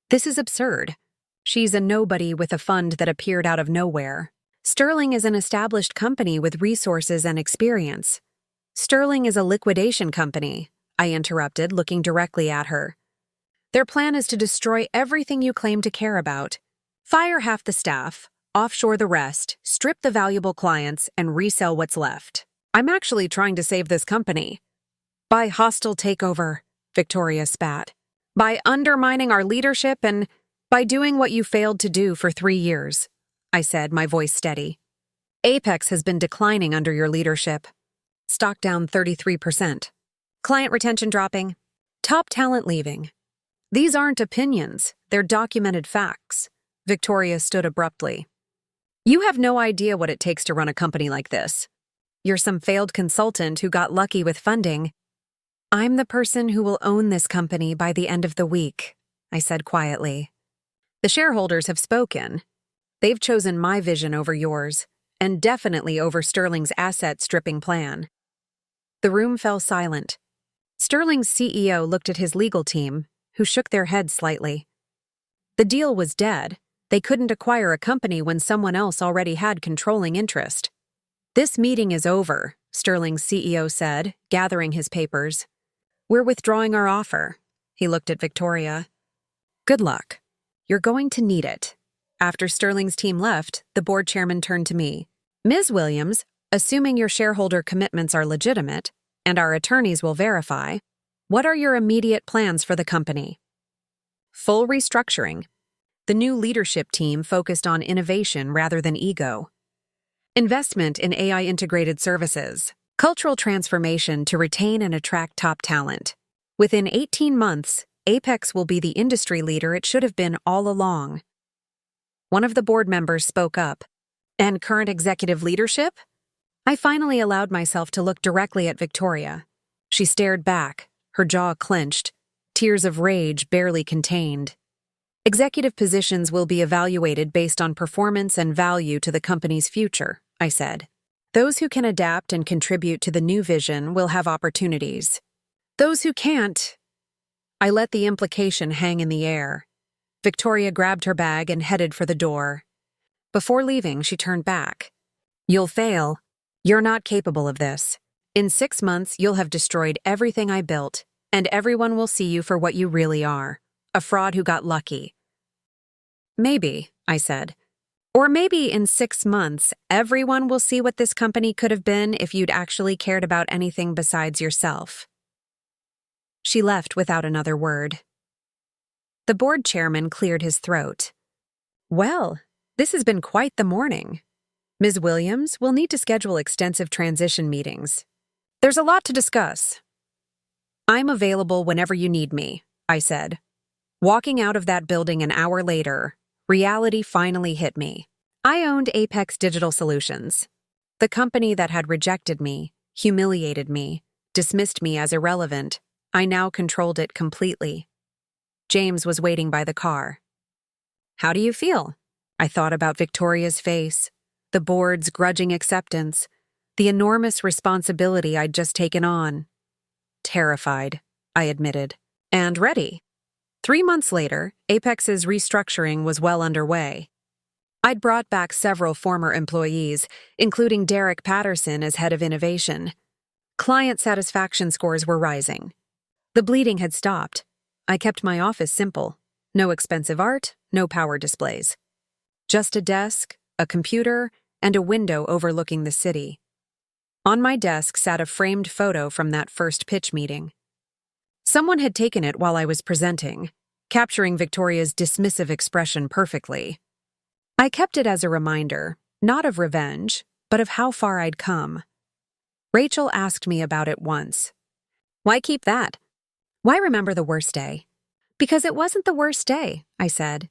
Speaker 1: This is absurd. She's a nobody with a fund that appeared out of nowhere. Sterling is an established company with resources and experience. Sterling is a liquidation company, I interrupted, looking directly at her. Their plan is to destroy everything you claim to care about. Fire half the staff, offshore the rest, strip the valuable clients, and resell what's left. I'm actually trying to save this company. By hostile takeover, Victoria spat. By undermining our leadership and by doing what you failed to do for 3 years, I said, my voice steady. Apex has been declining under your leadership. Stock down 33%. Client retention dropping. Top talent leaving. These aren't opinions, they're documented facts. Victoria stood abruptly. You have no idea what it takes to run a company like this. You're some failed consultant who got lucky with funding. I'm the person who will own this company by the end of the week, I said quietly. The shareholders have spoken. They've chosen my vision over yours, and definitely over Sterling's asset-stripping plan. The room fell silent. Sterling's CEO looked at his legal team, who shook their heads slightly. The deal was dead. They couldn't acquire a company when someone else already had controlling interest. "This meeting is over," Sterling's CEO said, gathering his papers. "We're withdrawing our offer." He looked at Victoria. "Good luck. You're going to need it." After Sterling's team left, the board chairman turned to me. "Ms. Williams, assuming your shareholder commitments are legitimate, and our attorneys will verify, what are your immediate plans for the company?" Full restructuring. The new leadership team focused on innovation rather than ego. Investment in AI-integrated services. Cultural transformation to retain and attract top talent. Within 18 months, Apex will be the industry leader it should have been all along. One of the board members spoke up. "And current executive leadership?" I finally allowed myself to look directly at Victoria. She stared back, her jaw clenched, tears of rage barely contained. "Executive positions will be evaluated based on performance and value to the company's future," I said. "Those who can adapt and contribute to the new vision will have opportunities. Those who can't—" I let the implication hang in the air. Victoria grabbed her bag and headed for the door. Before leaving, she turned back. "You'll fail. You're not capable of this. In 6 months, you'll have destroyed everything I built, and everyone will see you for what you really are, a fraud who got lucky." "Maybe," I said. "Or maybe in 6 months, everyone will see what this company could have been if you'd actually cared about anything besides yourself." She left without another word. The board chairman cleared his throat. "Well, this has been quite the morning. Ms. Williams, we'll need to schedule extensive transition meetings. There's a lot to discuss." "I'm available whenever you need me," I said. Walking out of that building an hour later, reality finally hit me. I owned Apex Digital Solutions. The company that had rejected me, humiliated me, dismissed me as irrelevant. I now controlled it completely. James was waiting by the car. "How do you feel?" I thought about Victoria's face, the board's grudging acceptance, the enormous responsibility I'd just taken on. "Terrified," I admitted, "and ready." 3 months later, Apex's restructuring was well underway. I'd brought back several former employees, including Derek Patterson as head of innovation. Client satisfaction scores were rising. The bleeding had stopped. I kept my office simple. No expensive art, no power displays. Just a desk, a computer, and a window overlooking the city. On my desk sat a framed photo from that first pitch meeting. Someone had taken it while I was presenting, capturing Victoria's dismissive expression perfectly. I kept it as a reminder, not of revenge, but of how far I'd come. Rachel asked me about it once. "Why keep that? Why remember the worst day?" "Because it wasn't the worst day," I said.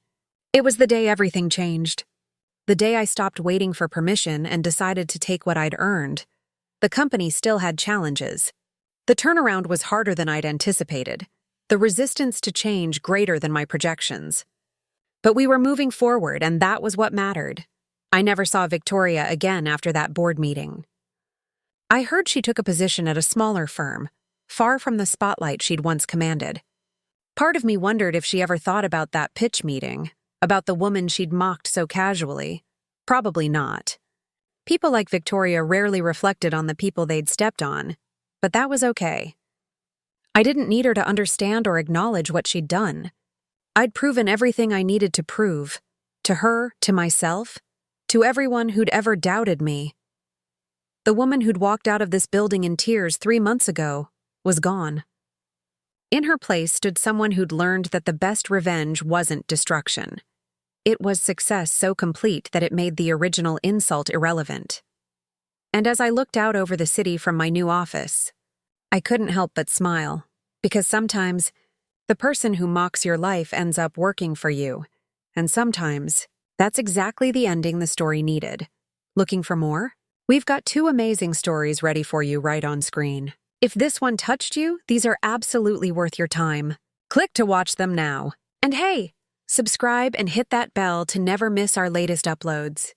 Speaker 1: "It was the day everything changed. The day I stopped waiting for permission and decided to take what I'd earned. The company still had challenges. The turnaround was harder than I'd anticipated, the resistance to change greater than my projections. But we were moving forward, and that was what mattered." I never saw Victoria again after that board meeting. I heard she took a position at a smaller firm, far from the spotlight she'd once commanded. Part of me wondered if she ever thought about that pitch meeting, about the woman she'd mocked so casually. Probably not. People like Victoria rarely reflected on the people they'd stepped on, but that was okay. I didn't need her to understand or acknowledge what she'd done. I'd proven everything I needed to prove, to her, to myself, to everyone who'd ever doubted me. The woman who'd walked out of this building in tears 3 months ago was gone. In her place stood someone who'd learned that the best revenge wasn't destruction. It was success so complete that it made the original insult irrelevant. And as I looked out over the city from my new office, I couldn't help but smile, because sometimes the person who mocks your life ends up working for you, and sometimes that's exactly the ending the story needed. Looking for more? We've got 2 amazing stories ready for you right on screen. If this one touched you, these are absolutely worth your time. Click to watch them now. And hey, subscribe and hit that bell to never miss our latest uploads.